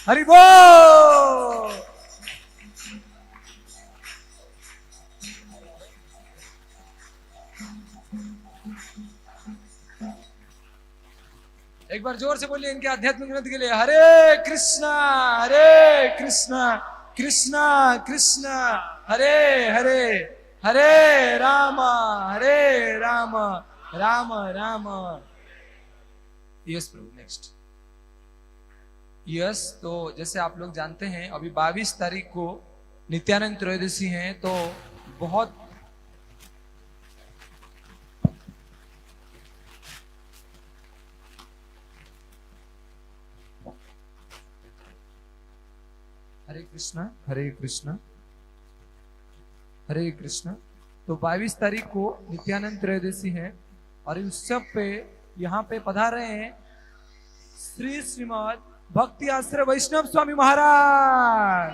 हरि बोल। एक बार जोर से बोलिए इनके आध्यात्मिक उन्नति के लिए, हरे कृष्णा कृष्णा कृष्णा हरे हरे, हरे राम राम राम। यस प्रभु, नेक्स्ट। यस, तो जैसे आप लोग जानते हैं अभी 22 तारीख को नित्यानंद त्रयोदशी है, तो बहुत हरे कृष्णा हरे कृष्णा हरे कृष्णा। तो 22 तारीख को नित्यानंद त्रयोदशी है और इस उत्सव पे यहाँ पे पधारे हैं श्रीमद भक्ति आश्रय वैष्णव स्वामी महाराज।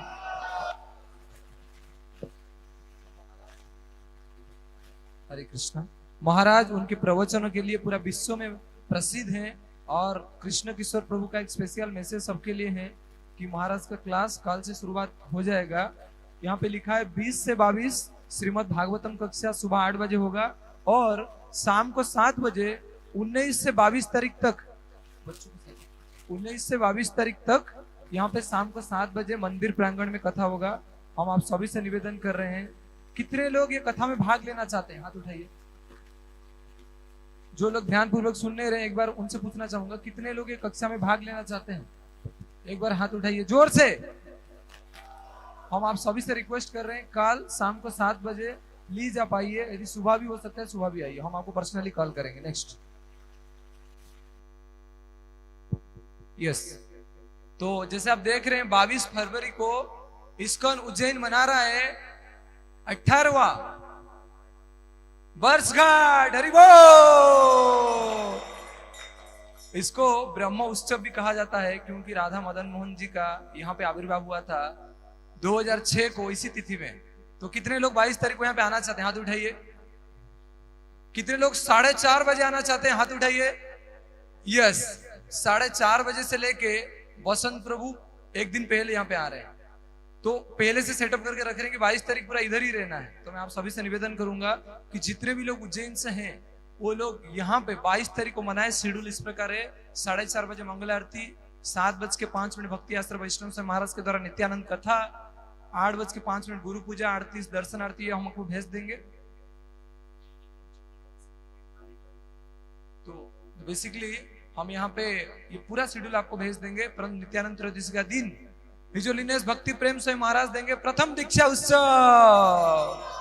हरे कृष्णा। महाराज उनके प्रवचनों के लिए पूरा विश्व में प्रसिद्ध हैं और कृष्ण किशोर प्रभु का एक स्पेशल मैसेज सबके लिए है कि महाराज का क्लास कल से शुरुआत हो जाएगा। यहाँ पे लिखा है 20 से 22 श्रीमद भागवतम कक्षा सुबह 8 बजे होगा और शाम को 7 बजे 19 से 22 तारीख तक 19 से 22 तारीख तक यहाँ पे शाम को 7 बजे मंदिर प्रांगण में कथा होगा। हम आप सभी से निवेदन कर रहे हैं, कितने लोग ये कथा में भाग लेना चाहते हैं? हाथ उठाइए। जो लोग ध्यान पूर्वक सुनने रहे, एक बार उनसे पूछना चाहूंगा कितने लोग ये कक्षा में भाग लेना चाहते हैं? एक बार हाथ उठाइए जोर से। हम आप सभी से रिक्वेस्ट कर रहे हैं कल शाम को 7 बजे प्लीज आप आइए, यदि सुबह भी हो सकता है सुबह भी आइए, हम आपको पर्सनली कॉल करेंगे। नेक्स्ट। यस, तो जैसे आप देख रहे हैं 22 फरवरी को इस्कॉन उज्जैन मना रहा है 18वां वर्षगांठ। हरि बोल। इसको ब्रह्म उत्सव भी कहा जाता है क्योंकि राधा मदन मोहन जी का यहाँ पे आविर्भाव हुआ था 2006 को इसी तिथि में। तो कितने लोग 22 तारीख को यहाँ पे आना चाहते हैं? हाथ उठाइए। कितने लोग 4:30 बजे आना चाहते हैं? हाथ उठाइए। यस, 4:30 बजे से लेके बसंत प्रभु एक दिन पहले यहाँ पे आ रहे हैं, तो पहले से सेटअप करके रख रहे हैं कि 22 तारीख पूरा इधर ही रहना है। तो मैं आप सभी से निवेदन करूंगा कि जितने भी लोग उज्जैन से हैं वो लोग यहाँ पे 22 तारीख को मनाए। शेड्यूल इस प्रकार है, 4:30 बजे मंगल आरती, 7:05 भक्ति आश्रय वैष्णव से महाराज के द्वारा नित्यानंद कथा, 8:05 गुरु पूजा आरती दर्शन आरती हम आपको भेज देंगे। तो बेसिकली हम यहाँ पे ये पूरा शेड्यूल आपको भेज देंगे। परंतु नित्यानंद त्रयोदशी का दिन हिजोलिनेस भक्ति प्रेम से महाराज देंगे प्रथम दीक्षा उत्सव।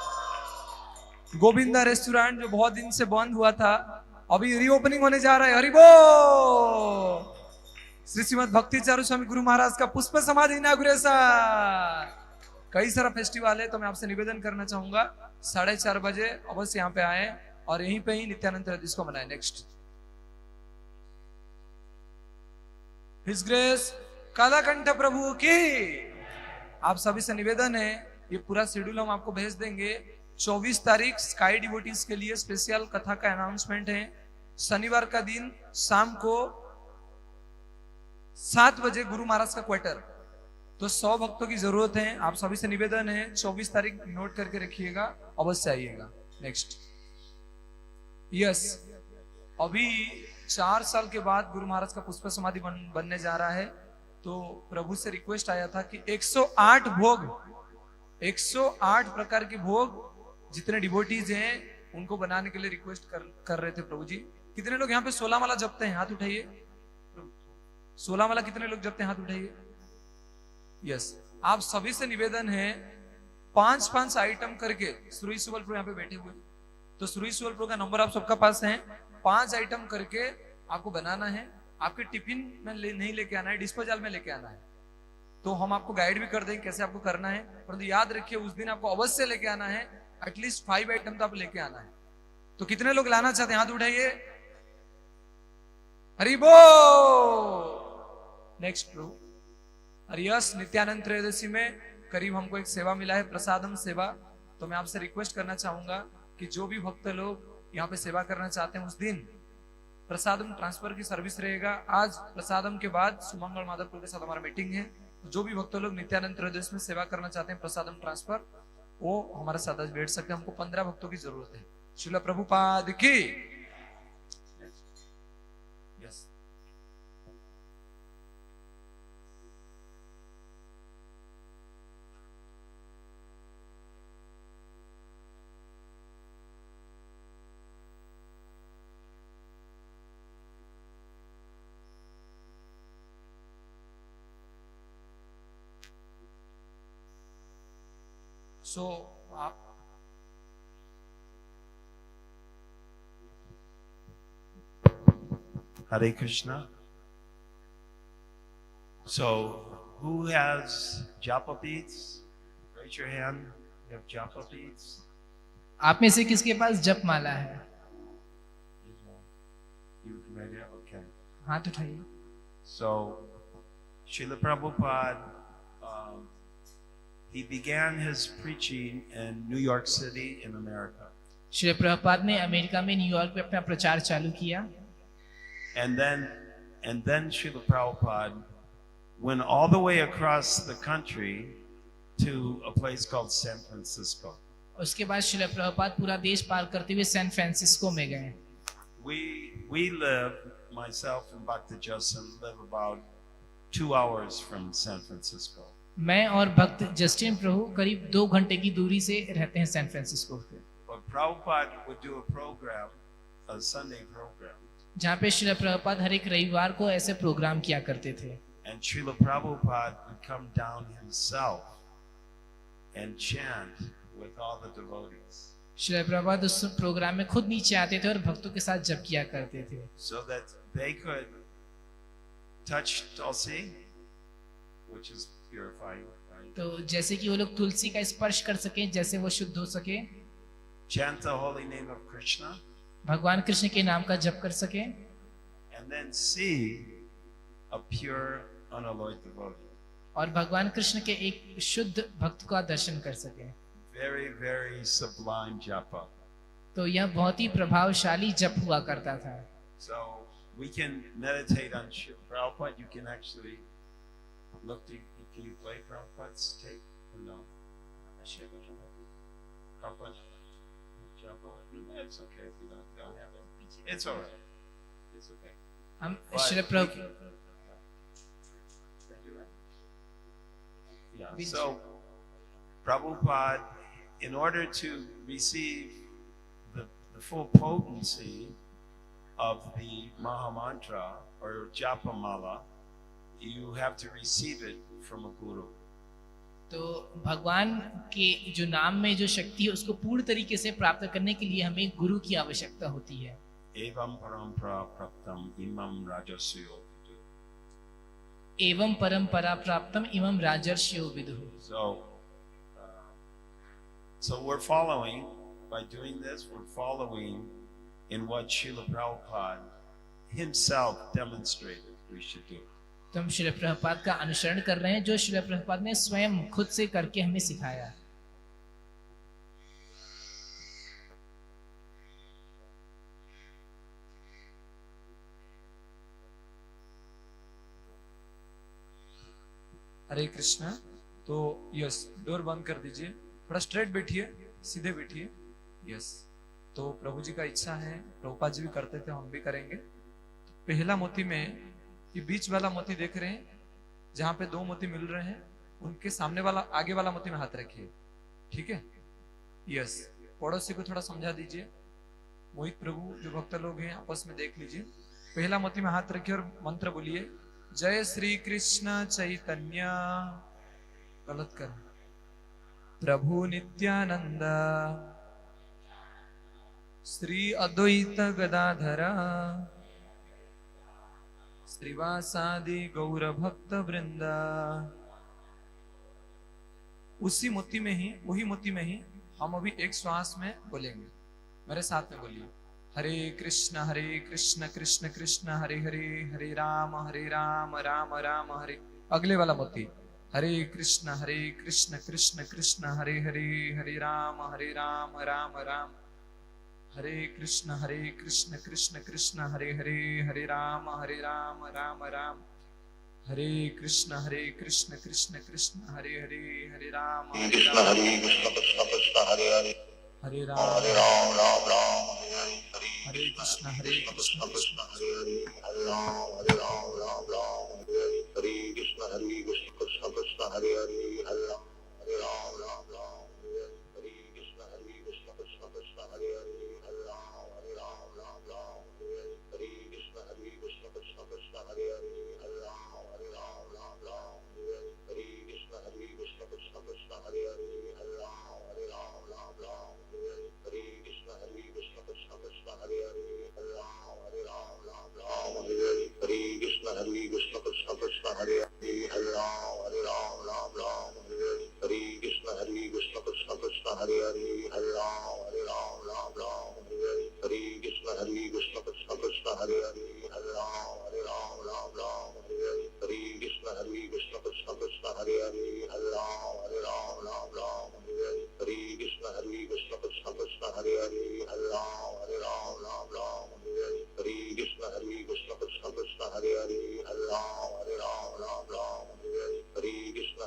गोविंदा रेस्टोरेंट जो बहुत दिन से बंद हुआ था अभी रीओपनिंग होने जा रहा है। हरि बोल। श्रीमद भक्ति चारू स्वामी गुरु महाराज का पुष्प समाधि इनॉग्रेशन, कई सारा फेस्टिवल है। तो मैं आपसे निवेदन करना चाहूंगा 4:30 बजे अवश्य यहाँ पे आए और यहीं पे ही नित्यानंद त्रयोदशी को मनाए। नेक्स्ट। हिज ग्रेस कालाकंठ प्रभु की आप सभी से निवेदन है, ये पूरा शेड्यूल हम आपको भेज देंगे। 24 तारीख स्काई डिवोटीज के लिए स्पेशल कथा का अनाउंसमेंट है। शनिवार का दिन शाम को 7 बजे गुरु महाराज का क्वार्टर, तो 100 भक्तों की जरूरत है। आप सभी से निवेदन है 24 तारीख नोट करके रखिएगा, अवश्य आइएगा। नेक्स्ट। यस, अभी 4 साल के बाद गुरु महाराज का पुष्प समाधि बनने जा रहा है। तो प्रभु से रिक्वेस्ट आया था कि 108 भोग, 108 प्रकार के भोग जितने डिवोटीज हैं उनको बनाने के लिए रिक्वेस्ट कर रहे थे प्रभु जी। कितने लोग यहाँ पे 16 माला जपते हैं? हाथ उठाइए। 16 माला कितने लोग जपते हैं? हाथ उठाइए। यस, आप सभी से निवेदन है 5-5 आइटम करके, सुरुई सुबल प्रभु यहाँ पे बैठे हुए, तो सुरुई सुबल प्रभु का नंबर आप सबका पास है। 5 आइटम करके आपको बनाना है। आपके टिफिन में नहीं लेके आना है, डिस्पोजल में लेके आना है। तो हम आपको गाइड भी कर देंगे कैसे आपको करना है, परंतु याद रखिए उस दिन आपको अवश्य लेके आना है। एटलीस्ट 5 आइटम तो आप लेके आना है। तो कितने लोग लाना चाहते हैं? हाथ उठाइए। हरि बोल। नेक्स्ट प्रभु। और यस, नित्यानंद त्रयोदशी में करीब हमको एक सेवा मिला है, प्रसादम सेवा। तो मैं आपसे रिक्वेस्ट करना चाहूंगा कि जो भी भक्त लोग यहाँ पे सेवा करना चाहते हैं, उस दिन प्रसादम ट्रांसफर की सर्विस रहेगा। आज प्रसादम के बाद सुमंगल माधवपुर के साथ हमारा मीटिंग है। जो भी भक्त लोग नित्यानंद त्रयोदशी में सेवा करना चाहते हैं प्रसादम ट्रांसफर, वो हमारे साथ आज बैठ सकते हैं। हमको 15 भक्तों की जरूरत है। श्रील प्रभुपाद की। यस, सो आप Hare Krishna. So, who has japa beads? Raise your hand. You have japa beads? आप में से किसके पास जप माला है? You ready? Okay. हाथ उठाइए। So, Srila Prabhupada, he began his preaching in New York City in America. Shri Prabhupada ने अमेरिका में न्यूयॉर्क में अपना प्रचार चालू किया। And then Srila Prabhupada went all the way across the country to a place called San Francisco. उसके बाद श्री प्रभुपाद पूरा देश पार करते हुए सैन फ्रांसिस्को में गए। We live, myself and Bhakti Justin live about 2 hours from San Francisco. मैं और भक्त जस्टिन प्रभु करीब 2 घंटे की दूरी से रहते हैं सैन फ्रांसिस्को पे। But Prabhupada would do a program, a Sunday program. जहाँ पे श्रील प्रभुपाद हर एक रविवार को ऐसे प्रोग्राम किया करते थे। And Srila Prabhupada would come down himself and chant with all the devotees. Srila Prabhupada उस प्रोग्राम में खुद नीचे आते थे और भक्तों के साथ जप किया करते थे। So that they could touch Tulsi, which is purifying, right? तो जैसे कि वो लोग तुलसी का स्पर्श कर सके, जैसे वो शुद्ध हो सके, Chant the holy name of Krishna, भगवान कृष्ण के नाम का जप कर सके, and then see a pure, unalloyed devotee. और भगवान कृष्ण के एक शुद्ध भक्त का दर्शन कर सके। Very, very sublime japa. तो यह बहुत ही प्रभावशाली जप हुआ करता था। So we can meditate on Srila Prabhupada. You can actually look to, can you play Prabhupada's tape or no? Prabhupada? Japa? It's okay if you don't have it. It's all right. It's okay. हम But Shri we Prabhu can- Yeah, so Prabhupada, in order to receive the full potency of the Maha Mantra or Japa Mala, you have to receive it from a guru. तो भगवान के जो नाम में जो शक्ति है उसको पूर्ण तरीके से प्राप्त करने के लिए हमें गुरु की आवश्यकता होती है। Evam parampara praptam imam rajasyo vidu. एवं परंपरा प्राप्तम इमं राजर्षियो विदुः। So we're following, by doing this, we're following in what Srila Prabhupada himself demonstrated we should do. तो हम श्री प्रभुपाद का अनुसरण कर रहे हैं जो श्री प्रभुपाद ने स्वयं खुद से करके हमें सिखाया। हरे कृष्णा। तो यस, डोर बंद कर दीजिए, थोड़ा स्ट्रेट बैठिए, सीधे बैठिए। यस, तो प्रभु जी का इच्छा है, प्रभुपाद जी भी करते थे, हम भी करेंगे। पहला मोती में ये बीच वाला मोती देख रहे हैं, जहां पे 2 मोती मिल रहे हैं, उनके सामने वाला आगे वाला मोती में हाथ रखिए, ठीक है। यस, पड़ोसी को थोड़ा समझा दीजिए, मोहित प्रभु जो भक्त लोग हैं आपस में देख लीजिए। पहला मोती में हाथ रखिए और मंत्र बोलिए, जय श्री कृष्ण चैतन्य, गलत कर, प्रभु नित्यानंद, श्री अद्वैत गदाधर, श्रीवासादि गौर भक्त वृंद। उसी मोती में ही, वही मोती में ही हम अभी एक श्वास में बोलेंगे। मेरे साथ में बोलिए, हरे कृष्ण कृष्ण कृष्ण हरे हरे, हरे राम राम राम हरे। अगले वाला मोती, हरे कृष्ण कृष्ण कृष्ण हरे हरे, हरे राम राम राम, हरे कृष्ण कृष्ण कृष्ण हरे हरे, हरे राम राम राम, हरे कृष्ण कृष्ण कृष्ण हरे हरे, हरे राम कृष्ण हरे कृष्ण कृष्ण कृष्ण हरे हरे, हरे हरे राम, राम राम हरे हरे, हरे कृष्ण कृष्ण कृष्ण हरे हरे, हरे राम राम हरे हरे, हरे कृष्ण कृष्ण कृष्ण हरे हरे, हरे राम हरे हरे, हरे कृष्ण कृष्ण कृष्ण हरे हरे, हरे राम हरे हरे, हरे कृष्ण कृष्ण कृष्ण हरे हरे, हरे राम हरे हरे, हरे कृष्ण कृष्ण कृष्ण हरे हरे, हरे राम हरे हरे, हरे कृष्ण कृष्ण कृष्ण हरे हरे, हरे राम हरे हरे, हरे कृष्ण कृष्ण कृष्ण कृष्ण हरे हरे, हरे राम हरे हरे, हरे कृष्ण कृष्ण कृष्ण कृष्ण हरे हरे, हरे राम हरे हरे, हरे कृष्ण कृष्ण कृष्ण कृष्ण हरे हरे, हरे राम हरे हरे, हरे कृष्ण कृष्ण कृष्ण कृष्ण हरे हरे, हरे राम हरे हरे, हरे कृष्ण कृष्ण कृष्ण कृष्ण हरे हरे, हरे राम हरे हरे, हरे कृष्ण कृष्ण कृष्ण कृष्ण हरे हरे, हरे राम हरे हरे, हरे कृष्ण कृष्ण कृष्ण कृष्ण हरे हरे, हरे राम हरे हरे, हरे कृष्ण कृष्ण कृष्ण कृष्ण हरे हरे, हरे राम हरे हरे, हरे कृष्ण कृष्ण कृष्ण कृष्ण हरे हरे, हरे राम हरे हरे, हरे कृष्ण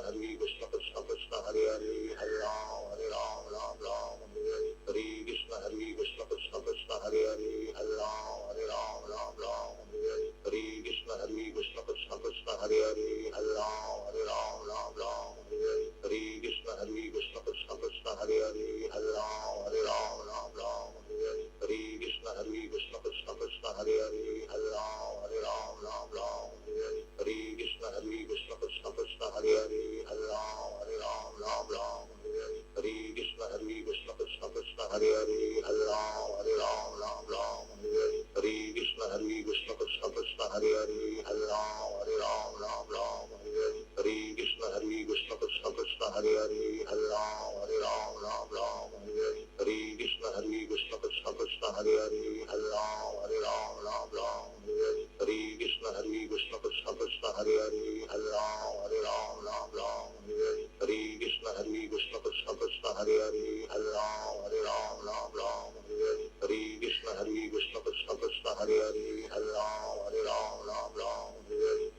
कृष्ण कृष्ण कृष्ण हरे हरे, हरे राम हरे हरे, हरे कृष्ण कृष्ण कृष्ण कृष्ण हरे हरे, हरे राम हरे हरे, हरे कृष्ण कृष्ण कृष्ण कृष्ण हरे हरे, हरे राम हरे हरे, हरे कृष्ण कृष्ण कृष्ण कृष्ण हरे हरे, हरे राम हरे हरे, हरे कृष्ण कृष्ण कृष्ण कृष्ण हरे हरे, हरे राम हरे हरे, हरे कृष्ण कृष्ण कृष्ण कृष्ण हरे हरे, हरे राम हरे हरे, हरे कृष्ण कृष्ण कृष्ण कृष्ण हरे हरे, हरे राम हरे हरे, हरे कृष्ण कृष्ण कृष्ण कृष्ण हरे हरे, हरे राम हरे हरे, हरे कृष्ण कृष्ण कृष्ण कृष्ण हरे हरे, हरे राम हरे हरे, हरे कृष्ण कृष्ण कृष्ण कृष्ण हरे हरे, हरे राम हरे हरे, हरे कृष्ण कृष्ण कृष्ण कृष्ण हरे हरे, हरे राम हरे हरे,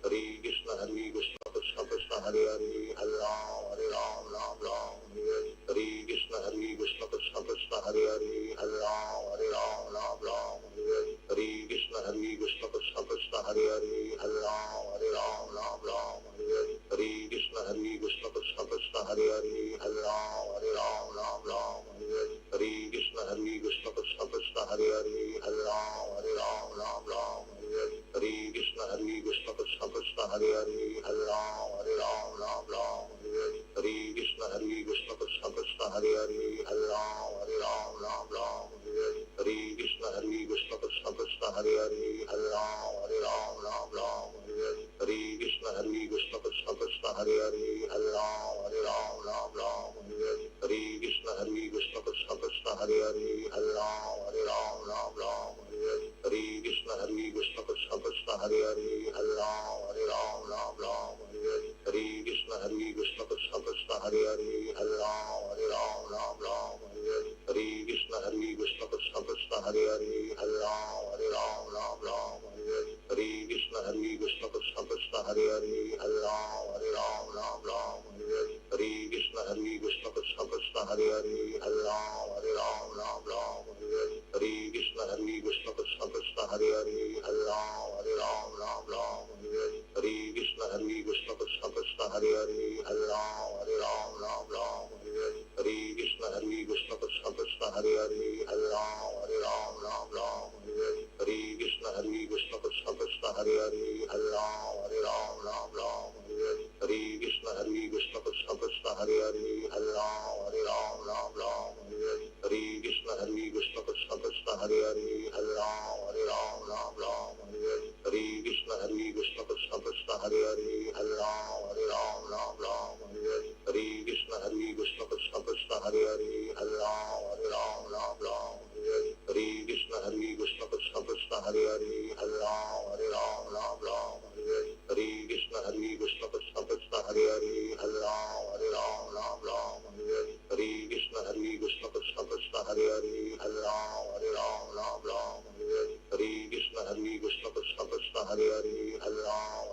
हरे कृष्ण कृष्ण कृष्ण कृष्ण हरे हरे, हरे राम हरे हरे, हरे कृष्ण कृष्ण कृष्ण कृष्ण हरे हरे, हरे राम हरे हरे, हरे कृष्ण कृष्ण कृष्ण कृष्ण हरे हरे, हरे राम हरे हरे, हरे कृष्ण कृष्ण कृष्ण कृष्ण हरे हरे, हरे राम हरे हरे, हरे कृष्ण कृष्ण कृष्ण कृष्ण हरे हरे, हरे राम हरे हरे, हरे कृष्ण कृष्ण कृष्ण कृष्ण हरे हरे, हरे राम हरे हरे, हरे कृष्ण कृष्ण कृष्ण कृष्ण हरे हरे, हरे राम हरे हरे, हरे कृष्ण कृष्ण कृष्ण कृष्ण हरे हरे, हरे राम हरे हरे, हरे कृष्ण कृष्ण कृष्ण कृष्ण हरे हरे, हरे राम हरे हरे, हरे कृष्ण कृष्ण कृष्ण कृष्ण हरे हरे, हरे राम हरे हरे, हरे कृष्ण कृष्ण कृष्ण कृष्ण हरे हरे, हरे राम हरे हरे, हरे कृष्ण कृष्ण कृष्ण कृष्ण हरे हरे, हरे राम हरे हरे, हरे कृष्ण कृष्ण कृष्ण कृष्ण हरे हरे, हरे राम हरे हरे, हरे कृष्ण कृष्ण कृष्ण कृष्ण हरे हरे, हरे राम हरे हरे, हरे कृष्ण कृष्ण कृष्ण कृष्ण हरे हरे, हरे राम हरे हरे, हरे कृष्ण कृष्ण कृष्ण कृष्ण हरे हरे, हरे राम हरे हरे, हरे कृष्ण कृष्ण कृष्ण कृष्ण हरे हरे, हरे Ram Hare Ram, Hare Ram, Ram Ram, Hare Hare, Hare Krishna, Hare Krishna, Krishna Krishna, Hare Hare, Hare Ram, Ram Ram, Hare Hare, Hare Krishna, Hare Krishna, Krishna Krishna, Hare Hare, Hare Ram, Ram Ram, Hare Hare, Hare Krishna, Hare Krishna, Krishna Krishna, Hare Hare, Hare Ram, Ram Ram, Hare Hare, Hare Krishna, Hare Krishna, Krishna Krishna, Hare Hare, Hare Ram,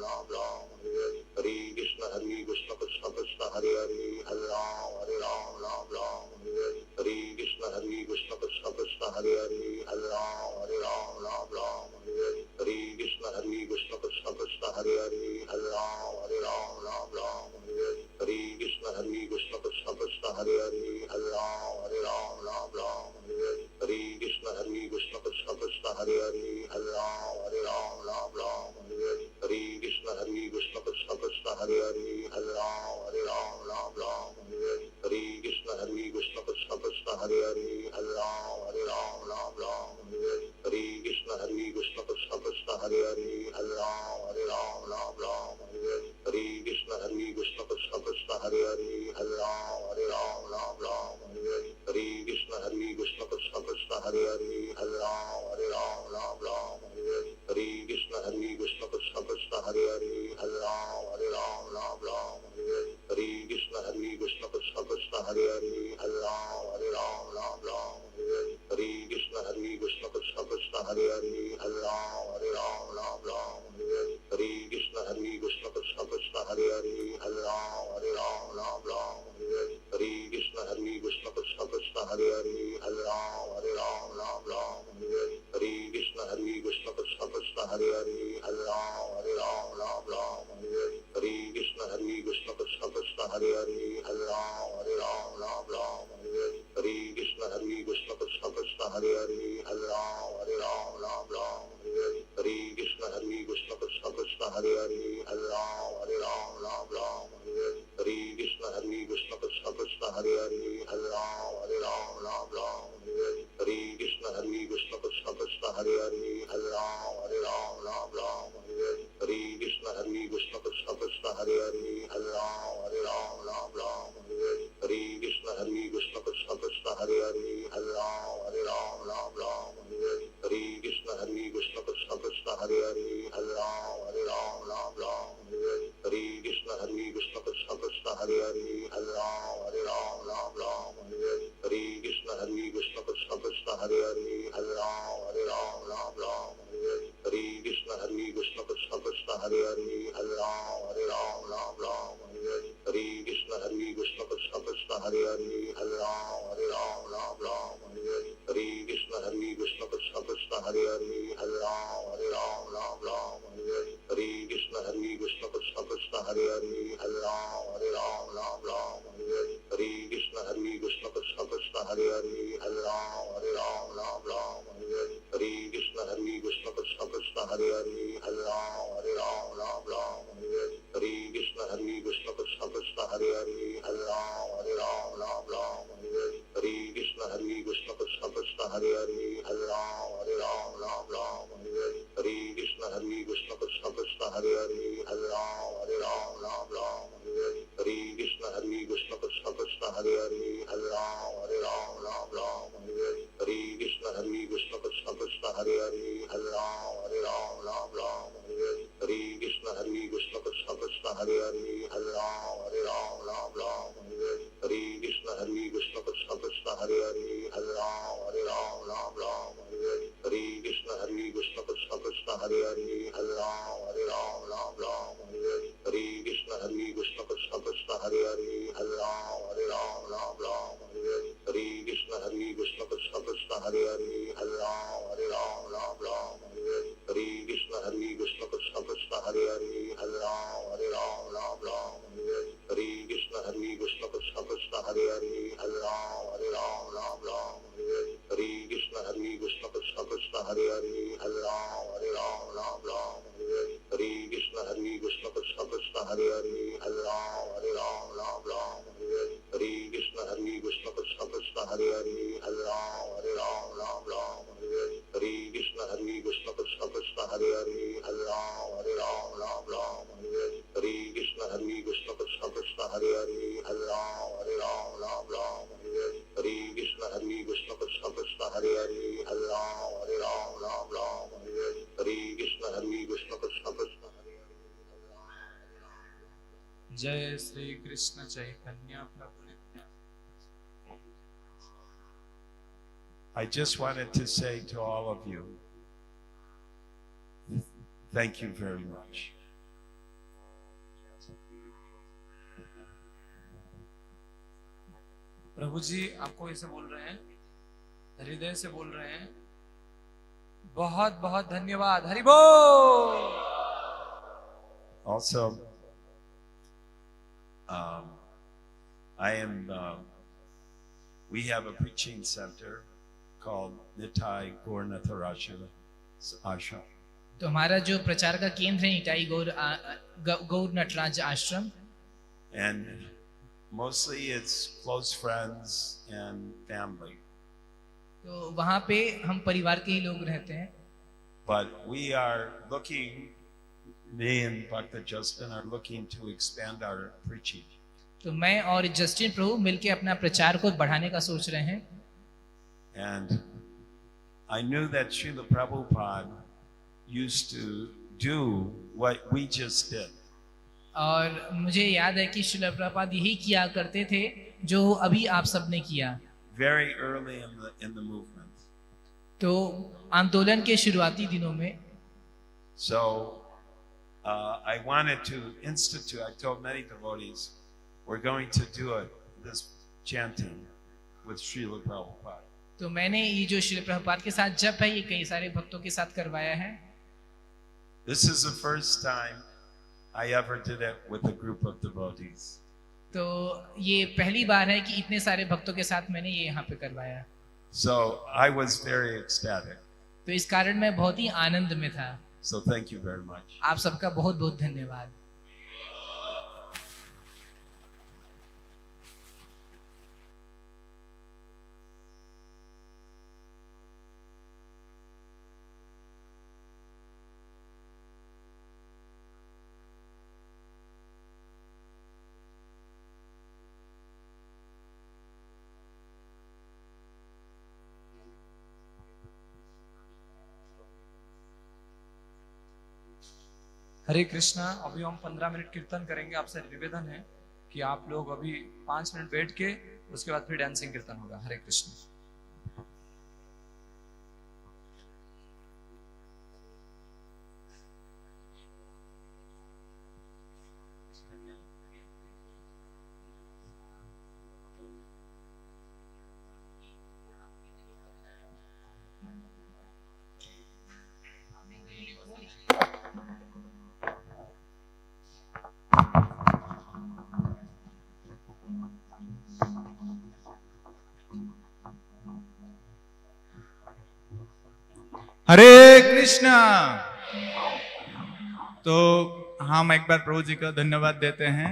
Ram Ram, Hare Hare, Hare Krishna, Hare Krishna, Krishna Krishna, Hare Hare, Hare Ram, Ram Ram, Hare Hare, Hare Krishna, Hare Krishna, Krishna Krishna, Hare Hare, Hare Ram, Ram Ram, Hare Hare, Hare Krishna, Hare Krishna, Krishna Krishna, Hare Hare, Hare Ram, Ram Ram, Hare Hare, Hare Krishna, Hare Krishna, Krishna Krishna, Hare Hare, Hare Ram, Ram Ram, Hare Hare, Hare Krishna, Hare Krishna, Krishna Krishna, Hare Hare, Hare Ram, Ram Ram, Hare Hare, Hare Krishna, Hare Krishna, Krishna Krishna, Hare Hare, Hare Ram, Ram Ram, Hare Hare, Hare Krishna, Hare Krishna, Krishna Krishna, Hare Hare, Hare Ram, Ram Ram, Hare Hare, Hare Krishna, Hare Krishna, Krishna Krishna, Hare Hare, Hare Ram, Ram Ram, Hare Hare, Hare Krishna, Hare Krishna, Krishna Krishna, Hare Hare, Hare Ram, Ram Ram, Hare Hare, Hare Krishna, Hare Krishna, Krishna Krishna, Hare Hare, Hare Ram, Ram Ram, Hare Hare, Hare Krishna, Hare Krishna, Krishna Krishna, Hare Hare, Hare Ram, Ram Ram, Hare Hare, Hare Krishna, Hare Krishna, Krishna Krishna, Hare Hare, Hare Ram, Ram Ram, Hare Hare, Hare Krishna, Hare Krishna, Krishna Krishna, Hare Hare, Hare Ram, Ram Ram, Hare Hare, Hare Krishna, Hare Krishna, Krishna Krishna, Hare Hare, Hare Ram, Ram Ram, Hare Hare, Hare Krishna, Hare Krishna, Krishna Krishna, Hare Hare, Hare Ram, Ram Ram, Hare Hare, Hare Krishna, Hare Krishna, Krishna Krishna, Hare Hare, Hare Ram, Ram Ram, Hare Hare, Hare Krishna, Hare Krishna, Krishna Krishna, Hare Hare, Hare Ram, Ram Ram, Hare Hare, Hare Krishna, Hare Krishna, Krishna Krishna, Hare Hare, Hare Ram, Ram Ram, Hare Hare, Hare Krishna, Hare Krishna, Krishna Krishna, Hare Hare, Hare Ram, Ram Ram, Hare Hare, Hare Krishna, Hare Krishna, Krishna Krishna, Hare Hare, Hare Ram, Ram Ram, Hare Hare, Hare Krishna, Hare Krishna, Krishna Krishna, Hare Hare, Hare Ram, Ram Ram, Hare Hare, Hare Krishna, Hare Krishna, Krishna Krishna, Hare Hare, Hare Ram, Ram Ram, Hare Hare, Hare Krishna, Hare Krishna, Krishna Krishna, Hare Hare, Hare Ram, Ram Ram, Hare Hare, Hare Krishna, Hare Krishna, Krishna Krishna, Hare Hare, Hare Ram, Ram Ram, Hare Hare, Hare Krishna, Hare Krishna, Krishna Krishna, Hare Hare, Hare Ram, Ram Ram, Hare Hare, Hare Krishna, Hare Krishna, Krishna Krishna, Hare Hare, Hare Ram, Ram Ram, Hare Hare, Hare Krishna, Hare Krishna, Krishna Krishna, Hare Hare, Hare Ram, Ram Ram, Hare Hare, Hare Krishna, Hare Krishna, Krishna Krishna, Hare Hare, Hare Ram, Ram Ram, Hare Hare, Hare Krishna, Hare Krishna, Krishna Krishna, Hare Hare, Hare Ram, Ram Ram, Hare Hare, Hare Krishna, Hare Krishna, Krishna Krishna, Hare Hare, Hare Ram, Ram Ram, Hare Hare, Hare Krishna, Hare Krishna, Krishna Krishna, Hare Hare, Hare Ram, Ram Ram, Hare Hare, Hare Krishna, Hare Krishna, Krishna Krishna, Hare Hare, Hare Ram, Ram Ram, Hare Hare, Hare Krishna, Hare Krishna, Krishna Krishna, Hare Hare, Hare Ram, Ram Ram, Hare Hare, Hare Krishna, Hare Krishna, Krishna Krishna, Hare Hare, Hare Ram, Ram Ram, Hare Hare, Hare Krishna, Hare Krishna, Krishna Krishna, Hare Hare, Hare Ram, Ram Ram, Hare Hare, Hare Krishna, Hare Krishna, Krishna Krishna, Hare Hare, Hare Ram, Ram Ram, Hare Hare, Hare Krishna, Hare Krishna, Krishna Krishna, Hare Hare, Hare Ram, Ram Ram, Hare Hare, Hare Krishna, Hare Krishna, Krishna Krishna, Hare Hare, Hare Ram, Ram Ram, Hare Hare, Hare Krishna, Hare Krishna, Krishna Krishna, Hare Hare, Hare Ram, Ram Ram, Hare Hare, Hare Krishna, Hare Krishna, Krishna Krishna, Hare Hare, Hare Ram, Ram Ram, Hare Hare, Hare Krishna, Hare Krishna, Krishna Krishna, Hare Hare, Hare Ram, Ram Ram, Hare Hare, Hare Krishna, Hare Krishna, Krishna Krishna, Hare Hare, Hare Ram, Ram Ram, Hare Hare, Hare Krishna, Hare Krishna, Krishna Krishna, Hare Hare, Hare Ram, Ram Ram, Hare Hare, Hare Krishna, Hare Krishna, Krishna Krishna, Hare Hare, Hare Ram, Ram Ram, Hare Hare, Hare Krishna, Hare Krishna, Krishna Krishna, Hare Hare, Hare Ram, Ram Ram, Hare Hare, Hare Krishna, Hare Krishna, Krishna Krishna, Hare Hare, Hare Ram, Ram Ram, Hare Hare, Hare Krishna, Hare Krishna, Krishna Krishna, Hare Hare, Hare Ram, Ram Ram, Hare Hare, Hare Krishna, Hare Krishna, Krishna Krishna, Hare Hare, Hare Ram, Ram Ram, Hare Hare, Hare Krishna, Hare Krishna, Krishna Krishna, Hare Hare, Hare Ram, Ram Ram, Hare Hare, जय श्री कृष्ण चैतन्य प्रभु Nityanand. I just wanted to say to all of you, thank you very much. प्रभु जी आपको ऐसे बोल रहे हैं, हृदय से बोल रहे हैं, बहुत बहुत धन्यवाद। हरि बोल। Also, we have a preaching center called Nitai Gaur Nataraja Ashram. तो हमारा जो प्रचार का केंद्र है निताई गौर नटराज आश्रम, And mostly it's close friends and family. तो वहाँ पे हम परिवार के ही लोग रहते हैं। But we are looking, me and Bhakta Justin are looking to expand our preaching. तो मैं और जस्टिन प्रभु मिलके अपना प्रचार को बढ़ाने का सोच रहे हैं। And I knew that Srila Prabhupada used to do what we just did. और मुझे याद है कि श्रील प्रभुपाद यही किया करते थे जो अभी आप सबने किया। Very early in the movement. तो आंदोलन के शुरुआती दिनों में So I wanted to institute, I told many devotees, we're going to do this chanting with Srila Prabhupada. तो मैंने ये जो श्रील प्रभुपाद के साथ जप है ये कई सारे भक्तों के साथ करवाया है। This is the first time I ever did it with a group of devotees. तो ये पहली बार है कि इतने सारे भक्तों के साथ मैंने ये यहाँ पे करवाया। So I was very ecstatic. तो इस कारण मैं बहुत ही आनंद में था। So thank you very much. आप सबका बहुत बहुत धन्यवाद। हरे कृष्णा। अभी हम 15 मिनट कीर्तन करेंगे। आपसे निवेदन है कि आप लोग अभी 5 मिनट बैठ के उसके बाद फिर डांसिंग कीर्तन होगा। हरे कृष्ण। हरे कृष्णा। तो हम एक बार प्रभु जी का धन्यवाद देते हैं।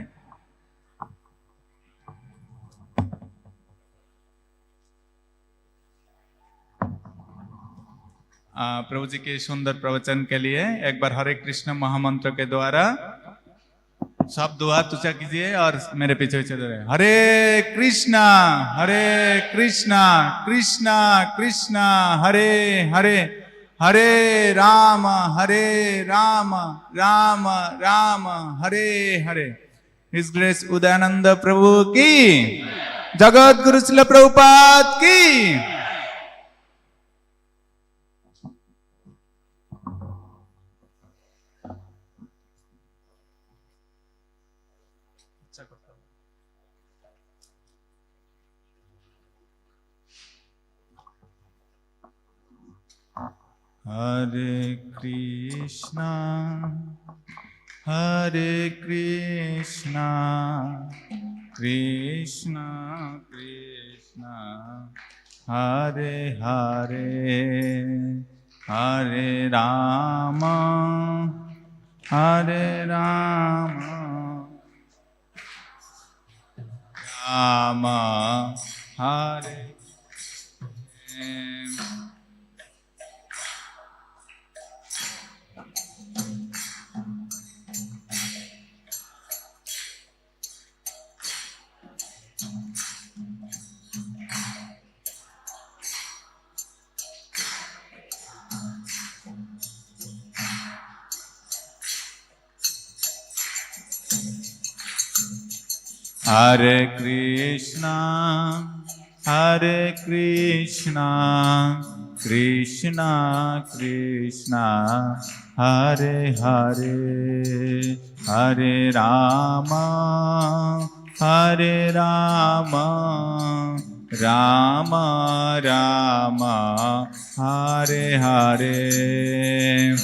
प्रभु जी के सुंदर प्रवचन के लिए एक बार हरे कृष्ण महामंत्र के द्वारा सब दो हाथ ऊंचा कीजिए और मेरे पीछे पीछे दो हरे कृष्णा कृष्णा कृष्णा हरे हरे हरे राम राम राम हरे हरे। हिज ग्रेस उदयानंद प्रभु की, जगत गुरु श्रील प्रभुपाद की। हरे कृष्णा कृष्णा कृष्णा हरे हरे हरे राम राम हरे Hare Krishna, Hare Krishna, Krishna Krishna, Hare Hare, Hare Rama, Hare Rama, Rama Rama, Hare Hare.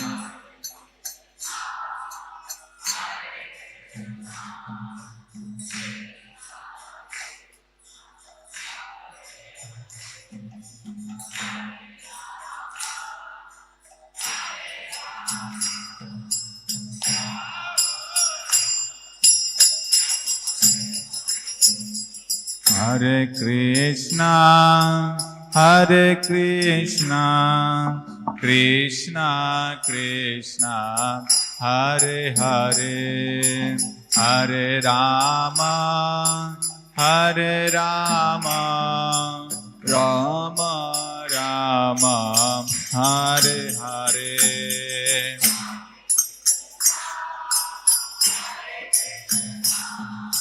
Hare Krishna, Hare Krishna, Krishna Krishna, Hare Hare, Hare Rama, Hare Rama, Rama Rama, Hare Hare.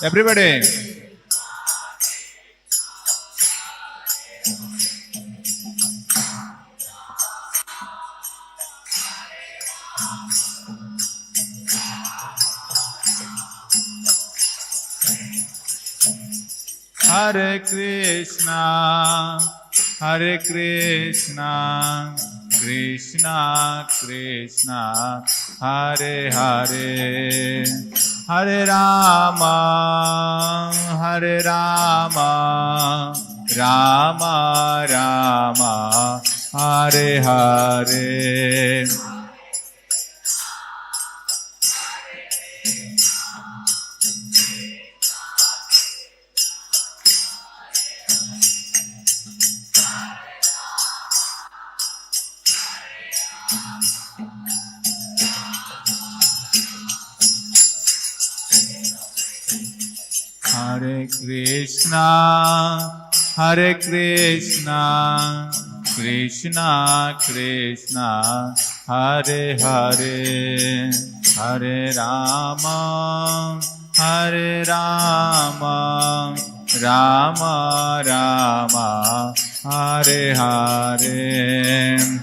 Everybody. Hare Krishna, Hare Krishna, Krishna Krishna, Hare Hare, Hare Rama, Hare Rama, Rama Rama, Hare Hare. Hare Krishna, Hare Krishna, Krishna Krishna, Hare Hare, Hare Rama, Hare Rama, Rama Rama, Hare Hare.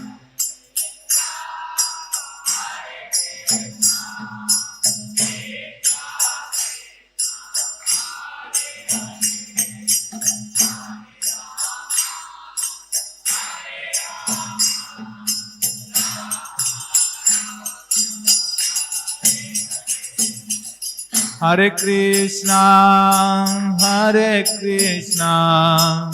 Hare Krishna, Hare Krishna,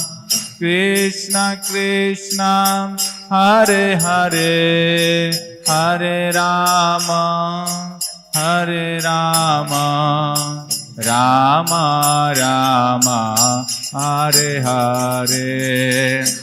Krishna Krishna, Hare Hare, Hare Rama, Hare Rama, Rama Rama, Hare Hare.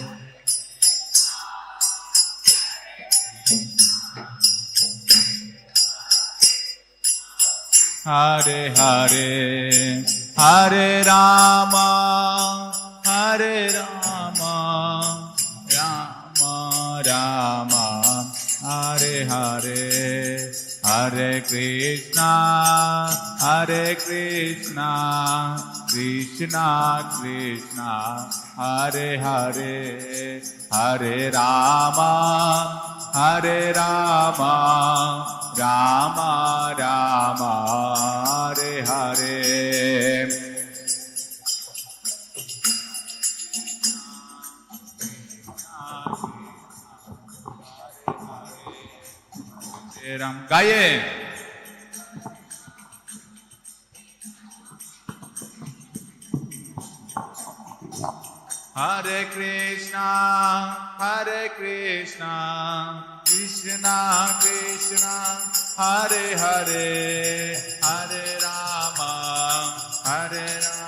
Hare Hare, Hare Rama, Hare Rama, Rama Rama, Hare Hare, Hare Krishna, Hare Krishna, Krishna Krishna, Hare Hare, Hare Rama, Hare Rama, Rama Rama, Hare Hare. Ram गाइए। Hare Krishna, Hare Krishna, Krishna Krishna, Hare Hare, Hare Rama, Hare Rama.